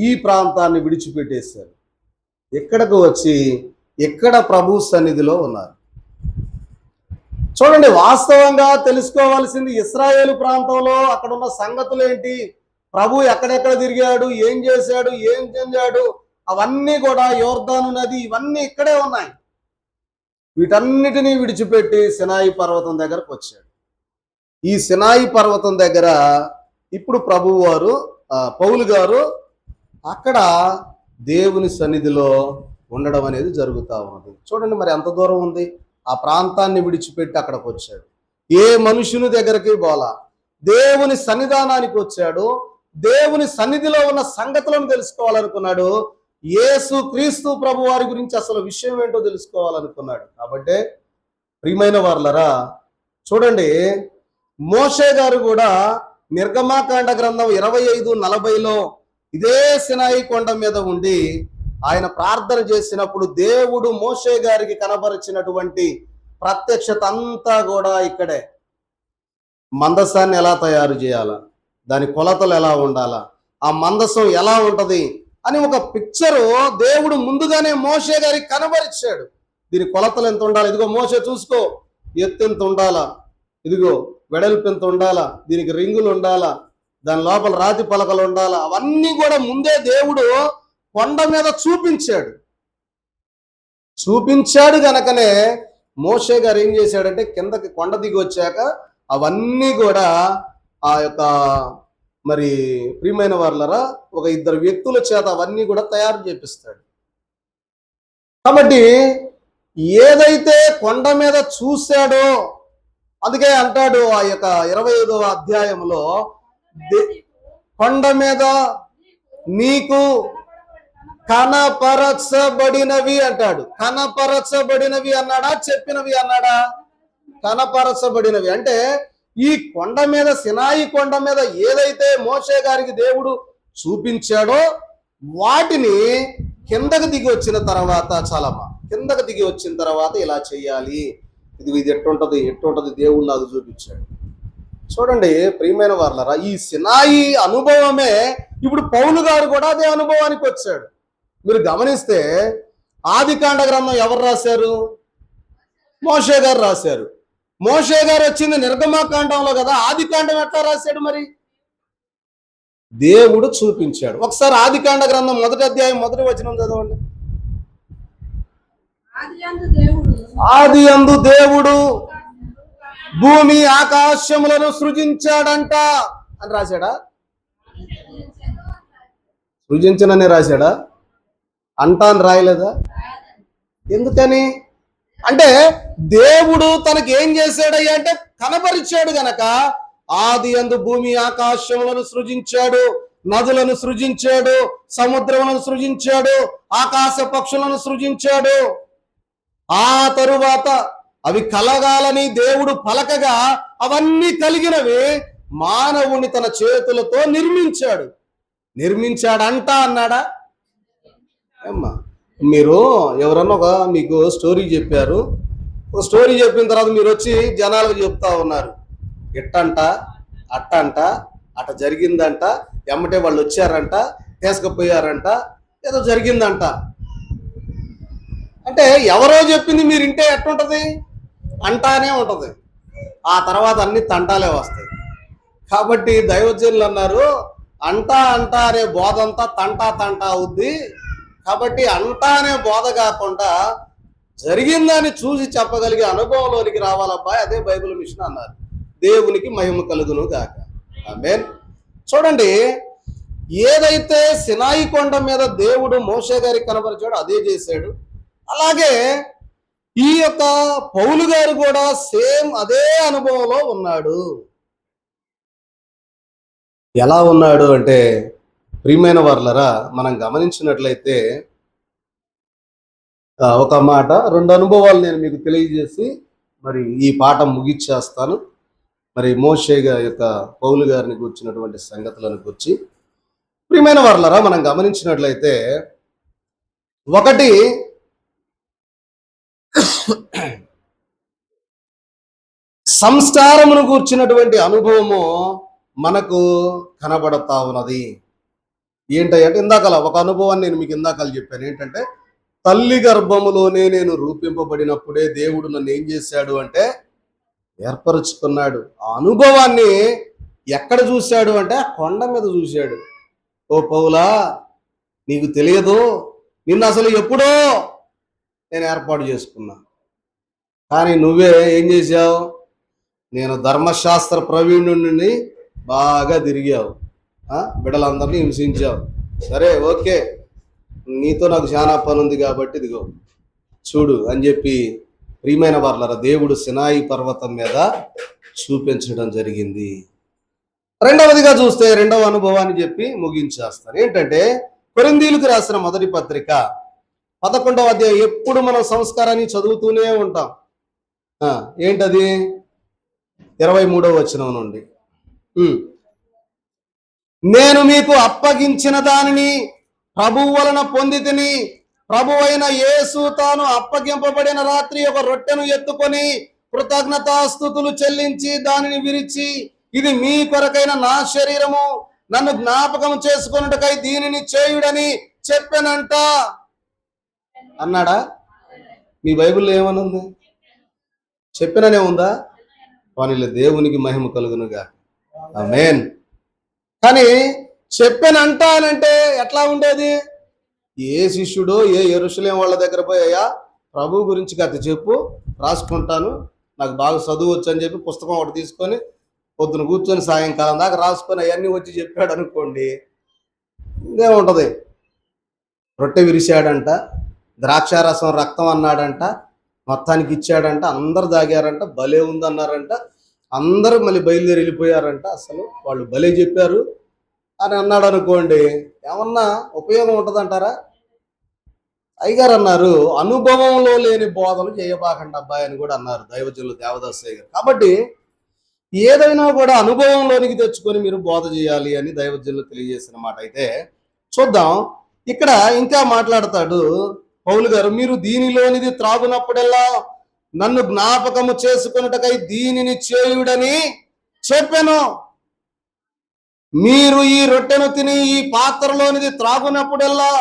ఈ ప్రాంతాన్ని విడిచిపెట్టేశారు. ఇక్కడికి వచ్చి ఇక్కడ ప్రభు సన్నిధిలో ఉన్నారు. చూడండి, వాస్తవంగా తెలుసుకోవాల్సింది ఇశ్రాయేలు ప్రాంతంలో అక్కడ ఉన్న సంగతులు ఏంటి, ప్రభు ఎక్కడెక్కడ తిరిగాడు, ఏం చేశాడు, ఏం చెందాడు, అవన్నీ కూడా యోర్దాను నది, ఇవన్నీ ఇక్కడే ఉన్నాయి. వీటన్నిటినీ విడిచిపెట్టి సినాయి పర్వతం దగ్గరకు వచ్చాడు. ఈ సినాయి పర్వతం దగ్గర ఇప్పుడు ప్రభువు వారు పౌలు గారు అక్కడ దేవుని సన్నిధిలో ఉండడం అనేది జరుగుతూ ఉన్నది. చూడండి, మరి ఎంత దూరం ఉంది. ఆ ప్రాంతాన్ని విడిచిపెట్టి అక్కడికి వచ్చాడు. ఏ మనుషుని దగ్గరికి పోలా, దేవుని సన్నిధానానికి వచ్చాడు. దేవుని సన్నిధిలో ఉన్న సంగతులను తెలుసుకోవాలనుకున్నాడు. యేసు క్రీస్తు ప్రభు వారి గురించి అసలు విషయం ఏంటో తెలుసుకోవాలనుకున్నాడు. కాబట్టి ప్రియమైన వారలరా, చూడండి, మోషే గారు కూడా నిర్గమాకాండ గ్రంథం 25:40లో ఇదే సినాయి కొండ మీద ఉండి ఆయన ప్రార్థన చేసినప్పుడు దేవుడు మోషే గారికి కనబరిచినటువంటి ప్రత్యక్షత అంతా కూడా ఇక్కడే. మందసాన్ని ఎలా తయారు చేయాలా, దాని కొలతలు ఎలా ఉండాలా, ఆ మందసం ఎలా ఉంటది అని ఒక పిక్చరు దేవుడు ముందుగానే మోషే గారికి కనబరిచాడు. దీని కొలతలు ఎంత ఉండాలి, ఇదిగో మోషే చూసుకో, ఎత్తు ఎంత ఉండాలా, ఇదిగో వెడల్పు ఎంత ఉండాలా, దీనికి రింగులు ఉండాలా, దాని లోపల రాతి పలకలు ఉండాలా, అవన్నీ కూడా ముందే దేవుడు కొండ మీద చూపించాడు గనకనే మోషే గారు ఏం చేశాడంటే కిందకి కొండ దిగి వచ్చాక అవన్నీ కూడా ఆ యొక్క మరి ప్రియమైన వారలరా ఒక ఇద్దరు వ్యక్తుల చేత అవన్నీ కూడా తయారు చేపిస్తాడు. కాబట్టి ఏదైతే కొండ మీద చూశాడో, అందుకే అంటాడు ఆ యొక్క 25వ అధ్యాయంలో, కొండ మీద నీకు కనపరచబడినవి అంటాడు. కనపరచబడినవి అన్నాడా, చెప్పినవి అన్నాడా? కనపరచబడినవి అంటే ఈ కొండ మీద, సినాయి కొండ మీద ఏదైతే మోషే గారికి దేవుడు చూపించాడో వాటిని కిందకు దిగి వచ్చిన తర్వాత, కిందకు దిగి వచ్చిన తర్వాత ఇలా చేయాలి, ఇది ఎట్టుంటది దేవుడు నాకు చూపించాడు. చూడండి ప్రియమైన వారలారా, ఈ సినాయి అనుభవమే ఇప్పుడు పౌలు గారు కూడా అదే అనుభవానికి వచ్చాడు. మీరు గమనిస్తే ఆదికాండ గ్రంథం ఎవరు రాశారు? మోషే గారు రాశారు. మోషే గారు వచ్చింది నిర్గమాకాండంలో కదా, ఆదికాండం ఎట్లా రాశాడు? మరి దేవుడు చూపించాడు. ఒకసారి ఆదికాండ గ్రంథం 1వ అధ్యాయం 1వ వచనం చదవండి. ఆదియందు దేవుడు భూమి ఆకాశములను సృజించాడంట అని రాశాడా? సృజించనని రాశాడా? అంటా అని రాయలేదా? ఎందుకని అంటే దేవుడు తనకి ఏం చేశాడయ్యా అంటే కనపరిచాడు గనక ఆదియందు భూమి ఆకాశములను సృజించాడు, నదులను సృజించాడు, సముద్రములను సృజించాడు, ఆకాశ పక్షులను సృజించాడు. ఆ తరువాత అవి కలగాలని దేవుడు పలకగా అవన్నీ కలిగినవి మానవుని తన చేతులతో నిర్మించాడంట అన్నాడా? ఏమ్మా, మీరు ఎవరన్నా మీకు స్టోరీ చెప్పారు, ఒక స్టోరీ చెప్పిన తర్వాత మీరు వచ్చి జనాలకు చెప్తా ఉన్నారు, ఎట్టంట అట్ట అంట, అట జరిగిందంట, ఎమ్మటే వాళ్ళు వచ్చారంట, తీసుకుపోయారంట, ఏదో జరిగిందంట. అంటే ఎవరో చెప్పింది మీరు ఇంటే ఎట్టుంటది? అంటానే ఉంటది. ఆ తర్వాత అన్ని తంటాలే వస్తాయి. కాబట్టి దైవజనులు అన్నారు, అంటా అనే బోధ అంతా తంటా అవుద్ది. కాబట్టి అంటా అనే బోధ కాకుండా జరిగిందని చూసి చెప్పగలిగే అనుభవంలోనికి రావాలబ్బాయి, అదే బైబిల్ మిషన్ అన్నారు. దేవునికి మహిమ కలుగును గాక. ఆమేన్. చూడండి, ఏదైతే సినాయి కొండ మీద దేవుడు మోషే గారికి కనబరిచాడో అదే చేశాడు. అలాగే ఈ యొక్క పౌలు గారు కూడా సేమ్ అదే అనుభవంలో ఉన్నాడు. ఎలా ఉన్నాడు అంటే, ప్రియమైన వారలారా, మనం గమనించినట్లయితే ఒక మాట, రెండు అనుభవాలు నేను మీకు తెలియజేసి మరి ఈ పాఠం ముగిచ్చేస్తాను. మరి మోషే యొక్క పౌలు గారిని కూర్చున్నటువంటి సంగతులను గురించి ప్రియమైన వారలారా మనం గమనించినట్లయితే, ఒకటి సంస్కారమును కూర్చున్నటువంటి అనుభవము మనకు కనబడతా ఉన్నది. ఏంటంటే, ఇందాకలా ఒక అనుభవాన్ని నేను మీకు ఇందాకలు చెప్పాను. ఏంటంటే, తల్లి గర్భములోనే నేను రూపింపబడినప్పుడే దేవుడు నన్ను ఏం చేశాడు అంటే ఏర్పరుచుకున్నాడు. ఆ అనుభవాన్ని ఎక్కడ చూశాడు అంటే ఆ కొండ మీద చూశాడు. ఓ పౌలా, నీకు తెలియదు, నిన్ను అసలు ఎప్పుడో నేను ఏర్పాటు చేసుకున్నా, కానీ నువ్వే ఏం చేశావు? నేను ధర్మశాస్త్ర ప్రవీణుడిని బాగా తిరిగావు, బిడ్డలందరినీ హింసించావు. సరే, ఓకే, నీతో నాకు చాలా పని ఉంది కాబట్టి ఇదిగో చూడు అని చెప్పి ప్రియమైన వారలారా దేవుడు సినాయి పర్వతం మీద చూపించడం జరిగింది. రెండవదిగా చూస్తే, రెండవ అనుభవాన్ని చెప్పి ముగించేస్తాను. ఏంటంటే, కొరింథీయులకు రాసిన మొదటి పత్రిక 11వ అధ్యాయం. ఎప్పుడు మనం సంస్కారాన్ని చదువుతూనే ఉంటాం. ఏంటది? 23వ వచనం నుండి, నేను మీకు అప్పగించిన దానిని ప్రభువు వలన పొందితిని. ప్రభువైన యేసు తాను అప్పగింపబడిన రాత్రి ఒక రొట్టెను ఎత్తుకొని కృతజ్ఞతాస్తుతులు చెల్లించి దానిని విరిచి, ఇది మీ కొరకైన నా శరీరము, నన్ను జ్ఞాపకం చేసుకొనుటకై దీనిని చేయుడని చెప్పానంట అన్నాడా? మీ బైబిల్లో ఏమని ఉంది? చెప్పిననే ఉందా? వానిలో దేవునికి మహిమ కలుగునుగా. ఆమేన్. కానీ చెప్పానంట అనంటే ఎట్లా ఉండేది? ఏ శిష్యుడు ఏ యెరూషలేము వాళ్ళ దగ్గర పోయా ప్రభు గురించి కథ చెప్పు, రాసుకుంటాను, నాకు బాగా చదువు వచ్చు అని చెప్పి పుస్తకం ఒకటి తీసుకొని పొద్దున కూర్చొని సాయంకాలం దాకా రాసుకొని అవన్నీ వచ్చి చెప్పాడు అనుకోండి, ఇదే ఉంటుంది. రొట్టె విరిశాడంట, ద్రాక్షారసం రక్తం అన్నాడంట, మొత్తానికి ఇచ్చాడంట, అందరు తాగారంట, భలే ఉందన్నారంట, అందరూ మళ్ళీ బయలుదేరి వెళ్ళిపోయారంట. అసలు వాళ్ళు భలే చెప్పారు అని అన్నాడు అనుకోండి, ఏమన్నా ఉపయోగం ఉంటుందంటారా? అయ్యగారు అన్నారు, అనుభవంలో లేని బోధలు చేయబాకండి అబ్బాయి అని కూడా అన్నారు దైవజనులు దేవదాసయ్య గారు. కాబట్టి ఏదైనా కూడా అనుభవంలోనికి తెచ్చుకొని మీరు బోధ చేయాలి అని దైవజనులు తెలియజేసిన మాట. అయితే చూద్దాం, ఇక్కడ ఇంకా మాట్లాడతాడు పౌలు గారు, మీరు దీనిలోనిది త్రాగునప్పుడల్లా నన్ను జ్ఞాపకము చేసుకొనుటకై దీనిని చేయుడని చెప్పాను. మీరు ఈ రొట్టెను తిని ఈ పాత్రలోనిది త్రాగునప్పుడల్లా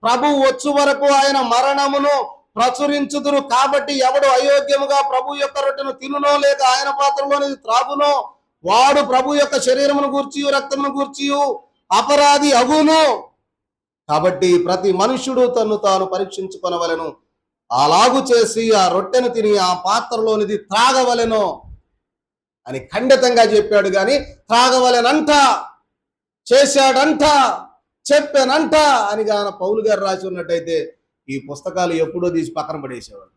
ప్రభు వచ్చు వరకు ఆయన మరణమును ప్రచురించుదురు. కాబట్టి ఎవడు అయోగ్యముగా ప్రభు యొక్క రొట్టెను తినునో లేక ఆయన పాత్రలోనిది త్రాగునో వాడు ప్రభు యొక్క శరీరమును గూర్చి రక్తమును గూర్చి అపరాధి అగును. కాబట్టి ప్రతి మనుష్యుడు తన్ను తాను పరీక్షించుకొనవలెను, అలాగు చేసి ఆ రొట్టెను తిని ఆ పాత్రలోనిది త్రాగవలెను అని ఖండితంగా చెప్పాడు. కానీ త్రాగవలెనంట, చేశాడంట, చెప్పానంట అని గాన పౌలు గారు రాసి ఉన్నట్టయితే ఈ పుస్తకాలు ఎప్పుడో తీసి పక్కన పడేసేవాడు.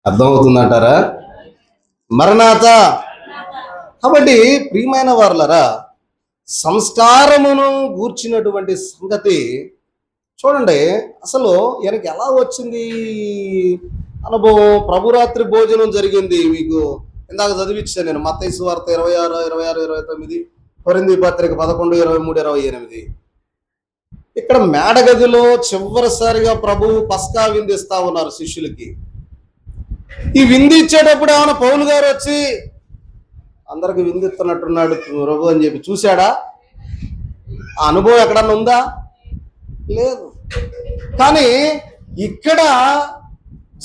అర్థమవుతుందంటారా? మరణాత. కాబట్టి ప్రియమైన వారలారా, సంస్కారమును గూర్చినటువంటి సంగతి చూడండి. అసలు ఈయనకి ఎలా వచ్చింది అనుభవం? ప్రభురాత్రి భోజనం జరిగింది. మీకు ఇందాక చదివించాను నేను, మత్తయి సువార్త 26, 26, 29, కొరింథీ పత్రిక 11, 23, 28. ఇక్కడ మేడగదిలో చివరిసారిగా ప్రభువు పస్కా విందిస్తా ఉన్నారు శిష్యులకి. ఈ విందు ఇచ్చేటప్పుడు ఏమైనా పౌలు గారు వచ్చి అందరికి విందిస్తున్నట్టున్నాడు ప్రభు అని చెప్పి చూశాడా? ఆ అనుభవం ఎక్కడన్నా ఉందా? లేదు. కానీ ఇక్కడ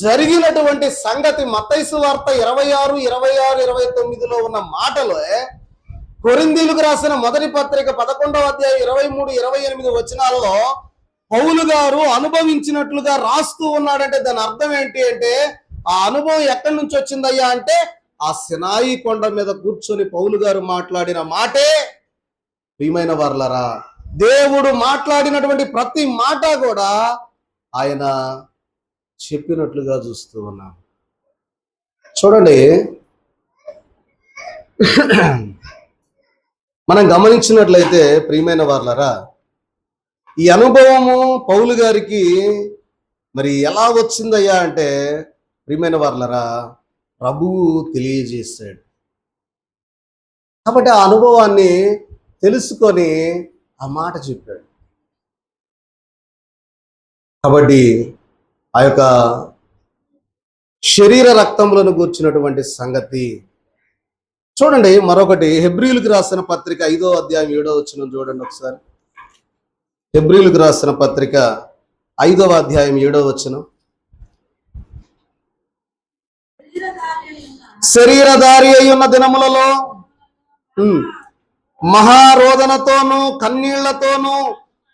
జరిగినటువంటి సంగతి మత్తయి సువార్త 26, 26, 29లో ఉన్న మాటలో, కొరింథీయులకు రాసిన మొదటి పత్రిక 11వ అధ్యాయం 23, 28 వచనాల్లో పౌలు గారు అనుభవించినట్లుగా రాస్తూ ఉన్నాడంటే దాని అర్థం ఏంటి అంటే, ఆ అనుభవం ఎక్కడి నుంచి వచ్చిందయ్యా అంటే, ఆ సినాయి కొండ మీద కూర్చొని పౌలు గారు మాట్లాడిన మాటే. ప్రియమైన వారలారా, దేవుడు మాట్లాడినటువంటి ప్రతి మాట కూడా ఆయన చెప్పినట్లుగా చూస్తూ ఉన్నాం. చూడండి, మనం గమనించినట్లయితే ప్రియమైన వారలారా, ఈ అనుభవము పౌలు గారికి మరి ఎలా వచ్చిందయ్యా అంటే, ప్రియమైన వారలారా, ప్రభువు తెలియజేశాడు. కాబట్టి ఆ అనుభవాన్ని తెలుసుకొని ఆ మాట చెప్పాడు. కాబట్టి ఆ యొక్క శరీర రక్తములను గూర్చినటువంటి సంగతి చూడండి. మరొకటి హెబ్రీయులకు రాసిన పత్రిక 5వ అధ్యాయం 7వ వచనం చూడండి ఒకసారి. హెబ్రీయులకు రాసిన పత్రిక 5వ అధ్యాయం 7వ వచనం. శరీరధారి అయి ఉన్న దినములలో మహారోదనతోనూ కన్నీళ్లతోనూ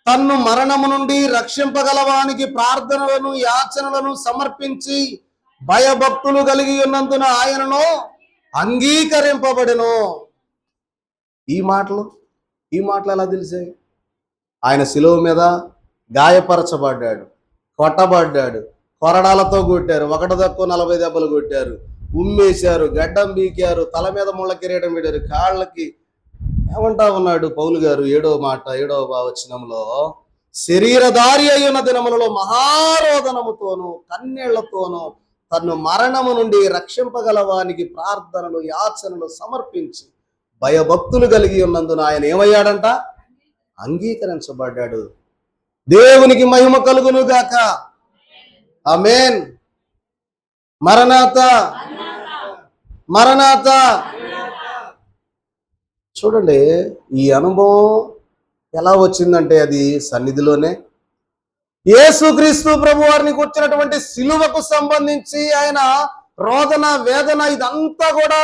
తన్ను మరణము నుండి రక్షింపగలవానికి ప్రార్థనలను యాచనలను సమర్పించి భయభక్తులు కలిగి ఉన్నందున ఆయనను అంగీకరింపబడెను. ఈ మాటలు ఎలా తెలిసాయి? ఆయన శిలువ మీద గాయపరచబడ్డాడు, కొట్టబడ్డాడు, కొరడాలతో కొట్టారు, ఒకటి తక్కువ 40 దెబ్బలు కొట్టారు, ఉమ్మేశారు, గడ్డం బీకారు, తల మీద ముళ్ళ కిరీటం పెట్టారు, కాళ్ళకి. ఏమంటా ఉన్నాడు పౌలు గారు 7వ వచనంలో, శరీరధారి అయిన దినములలో మహారోదనముతోనూ కన్నీళ్లతోనూ తను మరణము నుండి రక్షింపగలవానికి ప్రార్థనలు యాచనలు సమర్పించి భయభక్తులు కలిగి ఉన్నందున ఆయన ఏమయ్యాడంట? అంగీకరించబడ్డాడు. దేవునికి మహిమ కలుగును గాక. ఆమేన్. మరణాత మరణాత. చూడండి, ఈ అనుభవం ఎలా వచ్చిందంటే అది సన్నిధిలోనే. యేసుక్రీస్తు ప్రభు వారిని కూర్చున్నటువంటి సిలువకు సంబంధించి ఆయన రోదన వేదన ఇదంతా కూడా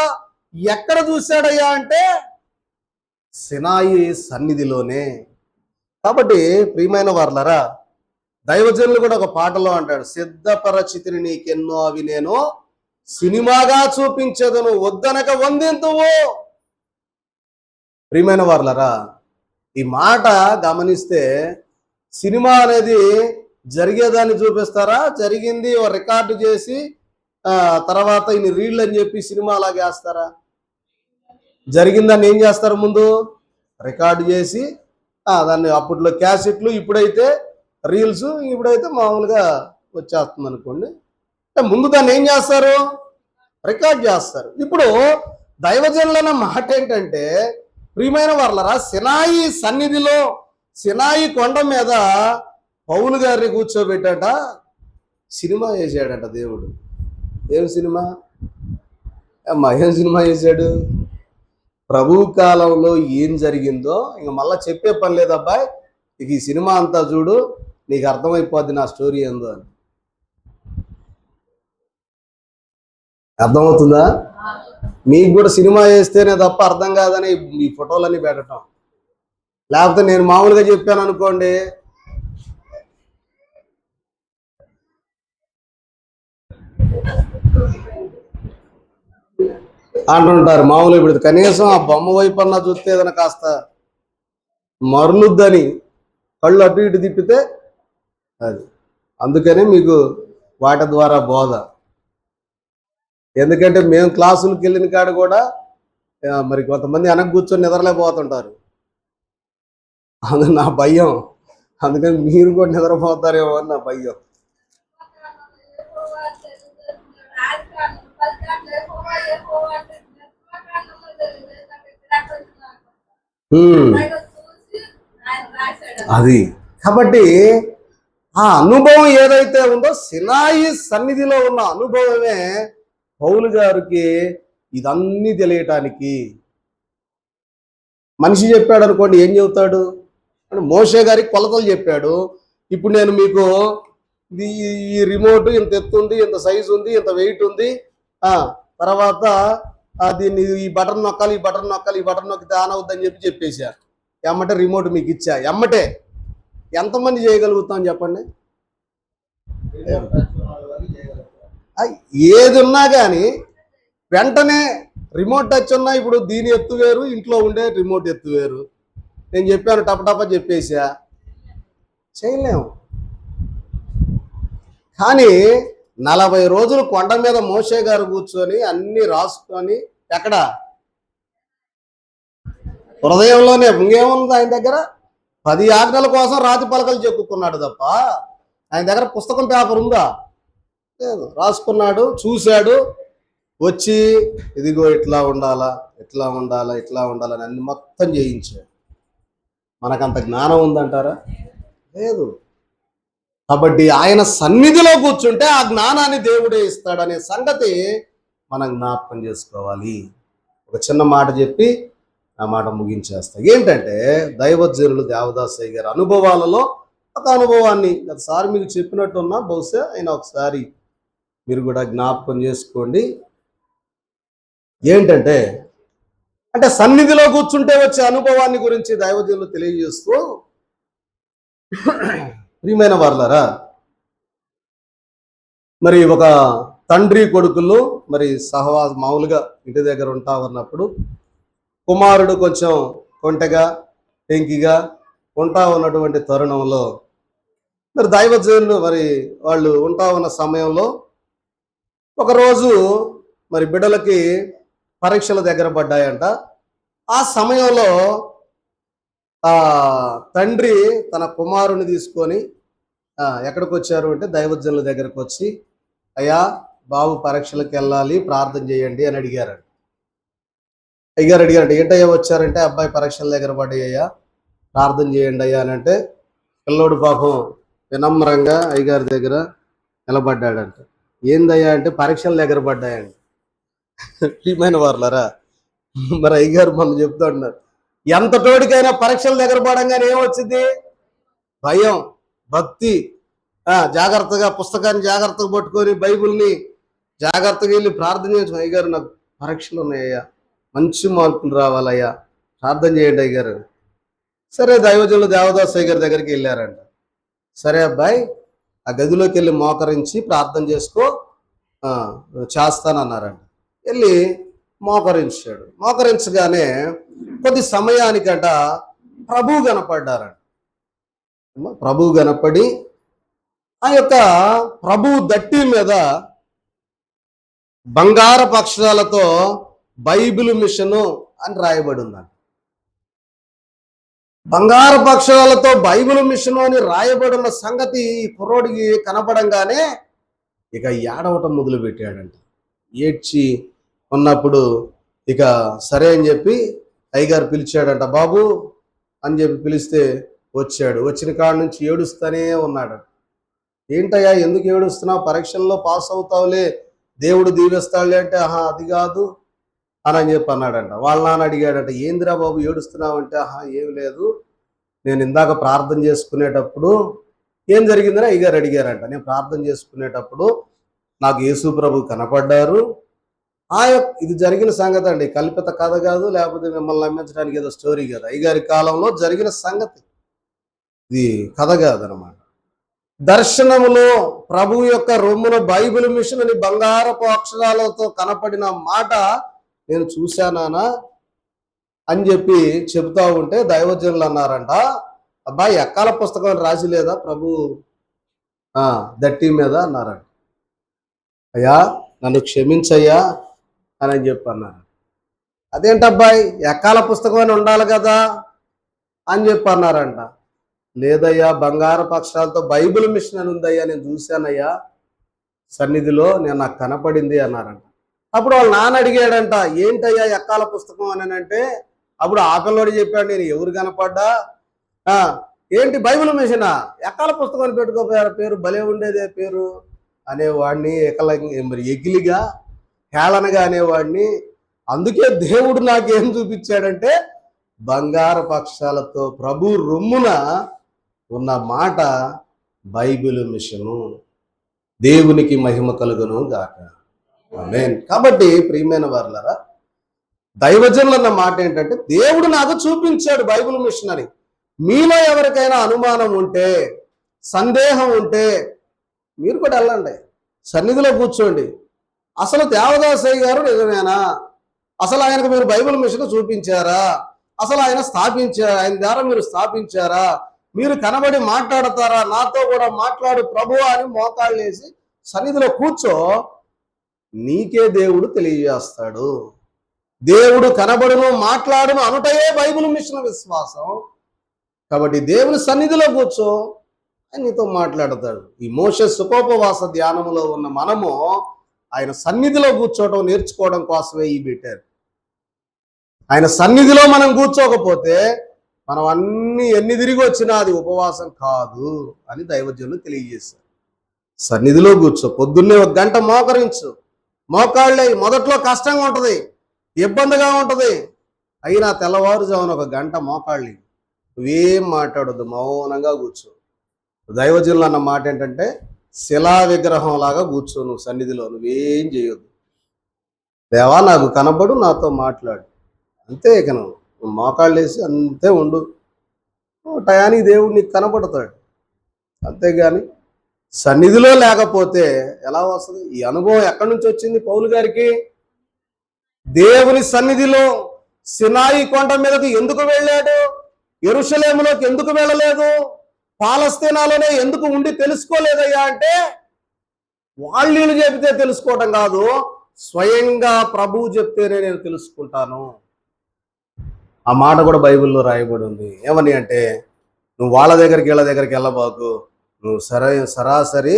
ఎక్కడ చూశాడయ్యా అంటే సినాయి సన్నిధిలోనే. కాబట్టి ప్రియమైన వారలారా, దైవజనులు కూడా ఒక పాటలో అంటాడు, సిద్ధపరచితిని నీకెన్నో అవి నేను సినిమాగా చూపించదును వద్దనక వందింతువు. ప్రియమైన వారలారా, ఈ మాట గమనిస్తే సినిమా అనేది జరిగేదాన్ని చూపిస్తారా, జరిగింది రికార్డు చేసి తర్వాత ఇన్ని రీల్ అని చెప్పి సినిమా అలాగే వేస్తారా? జరిగిందాన్ని ఏం చేస్తారు? ముందు రికార్డు చేసి దాన్ని అప్పట్లో క్యాసెట్లు, ఇప్పుడైతే రీల్స్, ఇప్పుడైతే మామూలుగా వచ్చేస్తుంది అనుకోండి. ముందు దాన్ని ఏం చేస్తారు? రికార్డ్ చేస్తారు. ఇప్పుడు దైవజనులన్న మాట ఏంటంటే, ప్రియమైన వారలారా, సినాయి సన్నిధిలో సినాయి కొండ మీద పౌలు గారిని కూర్చోబెట్టాట, సినిమా వేసాడట దేవుడు. ఏం సినిమా ఏం సినిమా వేసాడు? ప్రభు కాలంలో ఏం జరిగిందో ఇంక మళ్ళా చెప్పే పని లేదు అబ్బాయి, ఇక ఈ సినిమా అంతా చూడు, నీకు అర్థమైపోద్ది నా స్టోరీ ఏందో అని. అర్థమవుతుందా? మీకు కూడా సినిమా వేస్తేనే తప్ప అర్థం కాదని ఈ ఫోటోలన్నీ పెట్టడం. లేకపోతే నేను మామూలుగా చెప్పాను అనుకోండి, అంటుంటారు మామూలు. ఇప్పుడు కనీసం ఆ బొమ్మ వైపు అన్నా చూస్తే ఏదైనా కాస్త మరులుద్దని కళ్ళు అటు ఇటు తిప్పితే అది. అందుకనే మీకు వాటి ద్వారా బోధ. ఎందుకంటే మేము క్లాసులకు వెళ్ళిన కాడ కూడా మరి కొంతమంది వెనక్కి కూర్చొని నిద్రలేకపోతుంటారు. అది నా భయం. అందుకని మీరు కూడా నిద్రపోతారేమో అని నా భయం. అది కాబట్టి ఆ అనుభవం ఏదైతే ఉందో సినాయి సన్నిధిలో ఉన్న అనుభవమే పౌలు గారికి ఇదన్నీ తెలియటానికి మనిషి చెప్పాడు అనుకోండి, ఏం చెబుతాడు అంటే మోషే గారికి కొలతలు చెప్పాడు. ఇప్పుడు నేను మీకు ఈ రిమోట్ ఇంత ఎత్తు ఉంది, ఇంత సైజు ఉంది, ఇంత వెయిట్ ఉంది, తర్వాత దీన్ని ఈ బటన్ నొక్కాలి, ఈ బటన్ నొక్కాలి, ఈ బటన్ నొక్కితే ఆన్ అవుద్దని చెప్పేశారు. ఎమ్మటే రిమోట్ మీకు ఇచ్చా, ఎమ్మటే. ఎంతమంది చేయగలుగుతాం చెప్పండి? ఏది ఉన్నా కానీ వెంటనే రిమోట్ టచ్ ఉన్నా, ఇప్పుడు దీని ఎత్తు వేరు, ఇంట్లో ఉండే రిమోట్ ఎత్తు వేరు. నేను చెప్పాను, టపటప చెప్పేసా, చేయలేము. కానీ 40 రోజులు కొండ మీద మోషే గారు కూర్చొని అన్ని రాసుకొని, ఎక్కడ? హృదయంలోనే. ఇంకేముంది ఆయన దగ్గర? 10 ఆజ్ఞల కోసం రాతి పలకలు చెక్కుకున్నాడు తప్ప ఆయన దగ్గర పుస్తకం పేపర్ ఉందా? లేదు. రాసుకున్నాడు, చూశాడు, వచ్చి ఇదిగో ఇట్లా ఉండాలా, ఇట్లా ఉండాలా, ఇట్లా ఉండాలని అన్ని మొత్తం చేయించాడు. మనకంత జ్ఞానం ఉందంటారా? లేదు. కాబట్టి ఆయన సన్నిధిలో కూర్చుంటే ఆ జ్ఞానాన్ని దేవుడే ఇస్తాడనే సంగతి మనం జ్ఞాపకం చేసుకోవాలి. ఒక చిన్న మాట చెప్పి ఆ మాట ముగించేస్తా. ఏంటంటే దైవజనులు దేవదాసయ్య గారి అనుభవాలలో ఒక అనుభవాన్ని ఒకసారి మీకు చెప్పినట్టున్నా, బహుశా ఆయన ఒకసారి మీరు కూడా జ్ఞాపకం చేసుకోండి. ఏంటంటే అంటే సన్నిధిలో కూర్చుంటే వచ్చే అనుభవాన్ని గురించి దైవజనులు తెలియజేస్తూ, ప్రియమైన వారలారా, మరి ఒక తండ్రి కొడుకులు మరి మామూలుగా ఇంటి దగ్గర ఉంటా ఉన్నప్పుడు కుమారుడు కొంచెం కొంటెగా టెంకిగా ఉంటా ఉన్నటువంటి తరుణంలో మరి దైవజనులు మరి వాళ్ళు ఉంటా ఉన్న సమయంలో ఒకరోజు మరి బిడ్డలకి పరీక్షల దగ్గర పడ్డాయంట. ఆ సమయంలో తండ్రి తన కుమారుని తీసుకొని ఎక్కడికి వచ్చారు అంటే దైవజనుల దగ్గరకు వచ్చి, అయ్యా బాబు పరీక్షలకు వెళ్ళాలి, ప్రార్థన చేయండి అని అడిగారు. అయ్యగారు అడిగారంటే, ఏంటయ్యా వచ్చారంటే, అబ్బాయి పరీక్షల దగ్గర పడ్డాయ్యా, ప్రార్థన చేయండి అయ్యా అని అంటే, పిల్లోడు పాపం వినమ్రంగా అయ్యగారి దగ్గర నిలబడ్డాడంట. ఏందయ్యా అంటే, పరీక్షల దగ్గర పడ్డాయండి. ప్రియమైన వారలారా, మరి అయ్యగారు మనం చెప్తా ఉన్నారు, ఎంత తోడికైనా పరీక్షల దగ్గర పడంగానే ఏమొచ్చింది? భయం, భక్తి. జాగ్రత్తగా పుస్తకాన్ని జాగ్రత్తగా పట్టుకొని బైబిల్ని జాగ్రత్తగా వెళ్ళి ప్రార్థన చేయొచ్చు. అయ్యగారు నాకు పరీక్షలు ఉన్నాయ్యా, మంచి మార్కులు రావాలయ్యా, ప్రార్థన చేయండి అయ్యగారు. సరే దైవజనులు దేవదాసయ్య గారి దగ్గరికి వెళ్ళారంట. సరే అబ్బాయి, ఆ గదిలోకి వెళ్ళి మోకరించి ప్రార్థన చేసుకో, చేస్తానన్నారంట. వెళ్ళి మోకరించాడు. మోకరించగానే కొద్ది సమయానికంట ప్రభువు కనపడ్డారంట. ప్రభువు కనపడి ఆ యొక్క ప్రభువు దట్టి మీద బంగారపు అక్షరాలతో బైబిల్ మిషను అని రాయబడి ఉందంట. బంగారపు అక్షరాలతో బైబిల్ మిషను అని రాయబడి ఉన్న సంగతి ఈ కుర్రోడికి కనపడంగానే ఇక ఏడవటం మొదలు పెట్టాడంట. ఏడ్చి ఉన్నప్పుడు ఇక సరే అని చెప్పి అయ్యగారు పిలిచాడంట. బాబు అని చెప్పి పిలిస్తే వచ్చాడు. వచ్చిన కాడ నుంచి ఏడుస్తూనే ఉన్నాడు. ఏంటయ్యా ఎందుకు ఏడుస్తున్నావు? పరీక్షల్లో పాస్ అవుతావులే, దేవుడు దీవిస్తాడులే అంటే, అది కాదు అని చెప్పి అన్నాడంట. వాళ్ళ నాన్న అడిగాడంట, ఏందిరా బాబు ఏడుస్తున్నావు అంటే, ఏం లేదు, నేను ఇందాక ప్రార్థన చేసుకునేటప్పుడు ఏం జరిగిందని అయ్యగారు అడిగారంట. నేను ప్రార్థన చేసుకునేటప్పుడు నాకు యేసు ప్రభు కనపడ్డారు. ఇది జరిగిన సంగతి అండి, కల్పిత కథ కాదు, లేకపోతే మిమ్మల్ని నమ్మించడానికి ఏదో స్టోరీ కాదు, అయ్యగారి కాలంలో జరిగిన సంగతి, ఇది కథ కాదనమాట. దర్శనములో ప్రభు యొక్క రొమ్మున బైబిల్ మిషన్ అని బంగారపు అక్షరాలతో కనపడిన మాట నేను చూశానా అని చెప్పి చెబుతా ఉంటే దైవజనులు అన్నారంట, అబ్బాయి ఎక్కాల పుస్తకం రాసి లేదా ప్రభు దట్టి మీద అన్నారంట. అయ్యా నన్ను క్షమించయ్యా అని చెప్పి అన్నారు. అదేంటబ్బాయి ఎక్కాల పుస్తకం అని ఉండాలి కదా అని చెప్పి అన్నారంట. లేదయ్యా బంగారపు అక్షరాలతో బైబిల్ మిషన్ అని ఉందయ్యా, నేను చూశానయ్యా సన్నిధిలో, నేను నాకు కనపడింది అన్నారంట. అప్పుడు వాళ్ళ నాన్న అడిగాడంట, ఏంటయ్యా ఎక్కాల పుస్తకం అని అంటే, అప్పుడు ఆకల్లోడు చెప్పాడు, నేను ఎవరు కనపడ్డా, ఏంటి బైబిల్ మిషనా, ఎక్కాల పుస్తకం అని పెట్టుకోపోయారు, పేరు భలే ఉండేదే పేరు అనేవాడిని, మరి ఎగిలిగా హేళనగా అనేవాడిని, అందుకే దేవుడు నాకేం చూపించాడంటే బంగారు పక్షాలతో ప్రభు రొమ్మున ఉన్న మాట బైబిల్ మిషను. దేవునికి మహిమ కలుగును గాక. ఆమేన్. కాబట్టి ప్రియమైన వారలారా, దైవజనులు అన్న మాట ఏంటంటే దేవుడు నాకు చూపించాడు బైబిల్ మిషన్ అని. మీలో ఎవరికైనా అనుమానం ఉంటే, సందేహం ఉంటే మీరు కూడా వెళ్ళండి, సన్నిధిలో కూర్చోండి. అసలు దేవదాసయ్య గారు నిజమేనా? అసలు ఆయనకు మీరు బైబిల్ మిషన్ చూపించారా? అసలు ఆయన ద్వారా మీరు స్థాపించారా? మీరు కనబడి మాట్లాడతారా? నాతో కూడా మాట్లాడు ప్రభువా అని మోకాళ్ళు వేసి సన్నిధిలో కూర్చో. నీకే దేవుడు తెలియజేస్తాడు. దేవుడు కనబడును మాట్లాడును అనుటయే బైబిల్ మిషన్ విశ్వాసం. కాబట్టి దేవుని సన్నిధిలో కూర్చో, ఆయన నీతో మాట్లాడతాడు. ఈ మోషే సుఖోపవాస ధ్యానంలో ఉన్న మనము ఆయన సన్నిధిలో కూర్చోవడం నేర్చుకోవడం కోసమే ఈ పెట్టారు. ఆయన సన్నిధిలో మనం కూర్చోకపోతే మనం ఎన్ని తిరిగి వచ్చినా అది ఉపవాసం కాదు అని దైవజనులు తెలియజేశారు. సన్నిధిలో కూర్చో, పొద్దున్నే 1 గంట మోకరించు, మోకాళ్ళే. మొదట్లో కష్టంగా ఉంటుంది, ఇబ్బందిగా ఉంటుంది, అయినా తెల్లవారుజామున 1 గంట మోకాళ్ళి, నువ్వేం మాట్లాడొద్దు, మౌనంగా కూర్చో. దైవజనులు అన్న మాట ఏంటంటే శిలా విగ్రహం లాగా కూర్చో నువ్వు సన్నిధిలో, నువ్వేం చేయొద్దు. దేవా నాకు కనబడు, నాతో మాట్లాడు, అంతే. ఇక నువ్వు మోకాళ్ళు వేసి అంతే ఉండు, టయానికి దేవుడు నీకు కనబడతాడు. అంతేగాని సన్నిధిలో లేకపోతే ఎలా వస్తుంది? ఈ అనుభవం ఎక్కడి నుంచి వచ్చింది పౌలు గారికి? దేవుని సన్నిధిలో సినాయి కొండ మీదకి ఎందుకు వెళ్ళాడు? యెరూషలేములోకి ఎందుకు వెళ్ళలేదు? పాలస్తీనాలోనే ఎందుకు ఉండి తెలుసుకోలేదయ్యా అంటే, వాళ్ళు చెబితే తెలుసుకోవటం కాదు, స్వయంగా ప్రభువు చెప్తేనే నేను తెలుసుకుంటాను. ఆ మాట కూడా బైబిల్లో రాయబడి ఉంది. ఏమని అంటే, నువ్వు వాళ్ళ దగ్గరికి వీళ్ళ దగ్గరికి వెళ్ళబాకు, నువ్వు సరాసరి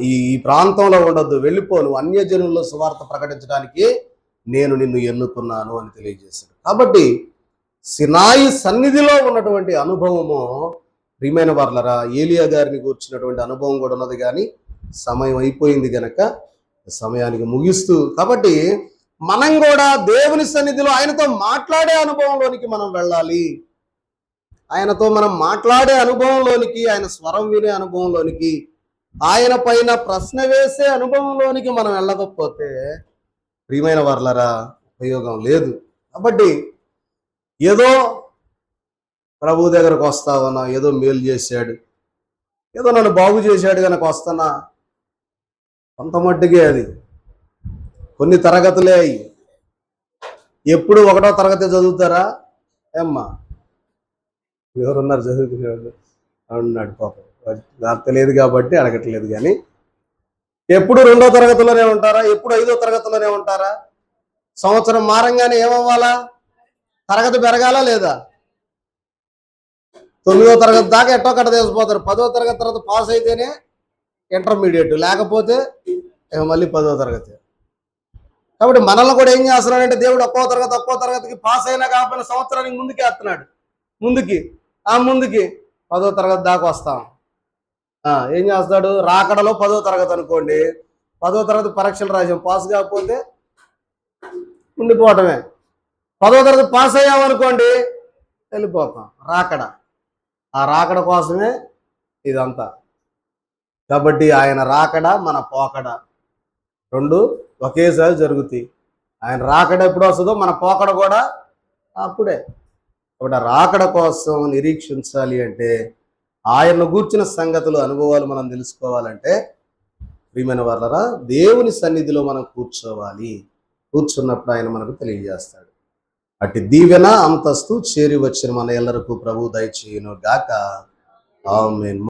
ఈ ప్రాంతంలో ఉండొద్దు, వెళ్ళిపో, నువ్వు అన్యజనుల్లో సువార్త ప్రకటించడానికి నేను నిన్ను ఎన్నుకున్నాను అని తెలియజేశాడు. కాబట్టి సినాయి సన్నిధిలో ఉన్నటువంటి అనుభవము, ప్రియమైన వారలారా, ఏలియా గారిని కూర్చున్నటువంటి అనుభవం కూడా ఉన్నది. కానీ సమయం అయిపోయింది గనక సమయానికి ముగిస్తూ, కాబట్టి మనం కూడా దేవుని సన్నిధిలో ఆయనతో మాట్లాడే అనుభవంలోనికి మనం వెళ్ళాలి. ఆయనతో మనం మాట్లాడే అనుభవంలోనికి, ఆయన స్వరం వినే అనుభవంలోనికి, ఆయన పైన ప్రశ్న వేసే అనుభవంలోనికి మనం వెళ్ళకపోతే ప్రియమైన వారలారా ఉపయోగం లేదు. కాబట్టి ఏదో ప్రభు దగ్గరకు వస్తావన్నా, ఏదో మేలు చేశాడు, ఏదో నన్ను బాగు చేశాడు కనుక వస్తానా, కొంత మట్టుకే అది. కొన్ని తరగతులే అయ్యి, ఎప్పుడు 1వ తరగతి చదువుతారా ఏమ్మా? ఎవరున్నారు చదువుకునేవాళ్ళు? అన్నాడు పాపం, నాకు తెలియదు కాబట్టి అడగట్లేదు. కానీ ఎప్పుడు 2వ తరగతిలోనే ఉంటారా? ఎప్పుడు 5వ తరగతిలోనే ఉంటారా? సంవత్సరం మారంగానే ఏమవ్వాలా? తరగతి పెరగాలా లేదా? 9వ తరగతి దాకా ఎట్టో కట్ట తెలిసిపోతారు. 10వ తరగతి తర్వాత పాస్ అయితేనే ఇంటర్మీడియట్, లేకపోతే మళ్ళీ 10వ తరగతి. కాబట్టి మనల్ని కూడా ఏం చేస్తున్నాడంటే దేవుడు ఒక్కో తరగతికి పాస్ అయినా కాకపోయినా సంవత్సరానికి ముందుకే వస్తున్నాడు. ముందుకి 10వ తరగతి దాకా వస్తాం. ఏం చేస్తాడు? రాకడలో 10వ తరగతి అనుకోండి, 10వ తరగతి పరీక్షలు రాసాం, పాస్ కాకపోతే ఉండిపోవటమే. 10వ తరగతి పాస్ అయ్యామనుకోండి, వెళ్ళిపోతాం. ఆ రాకడ కోసమే ఇదంతా. కాబట్టి ఆయన రాకడ, మన పోకడ 2 ఒకేసారి జరుగుతాయి. ఆయన రాకడ ఎప్పుడు వస్తుందో మన పోకడ కూడా అప్పుడే. కాబట్టి రాకడ కోసం నిరీక్షించాలి అంటే, ఆయన్ను గూర్చిన సంగతులు, అనుభవాలు మనం తెలుసుకోవాలంటే ప్రియమైన వారలారా దేవుని సన్నిధిలో మనం కూర్చోవాలి. కూర్చున్నప్పుడు ఆయన మనకు తెలియజేస్తాడు. అట్టి దీవెన అంతస్తు చేరి వచ్చిన మన ఎల్లరకు ప్రభు దయచేయును గాక. ఆమేన్.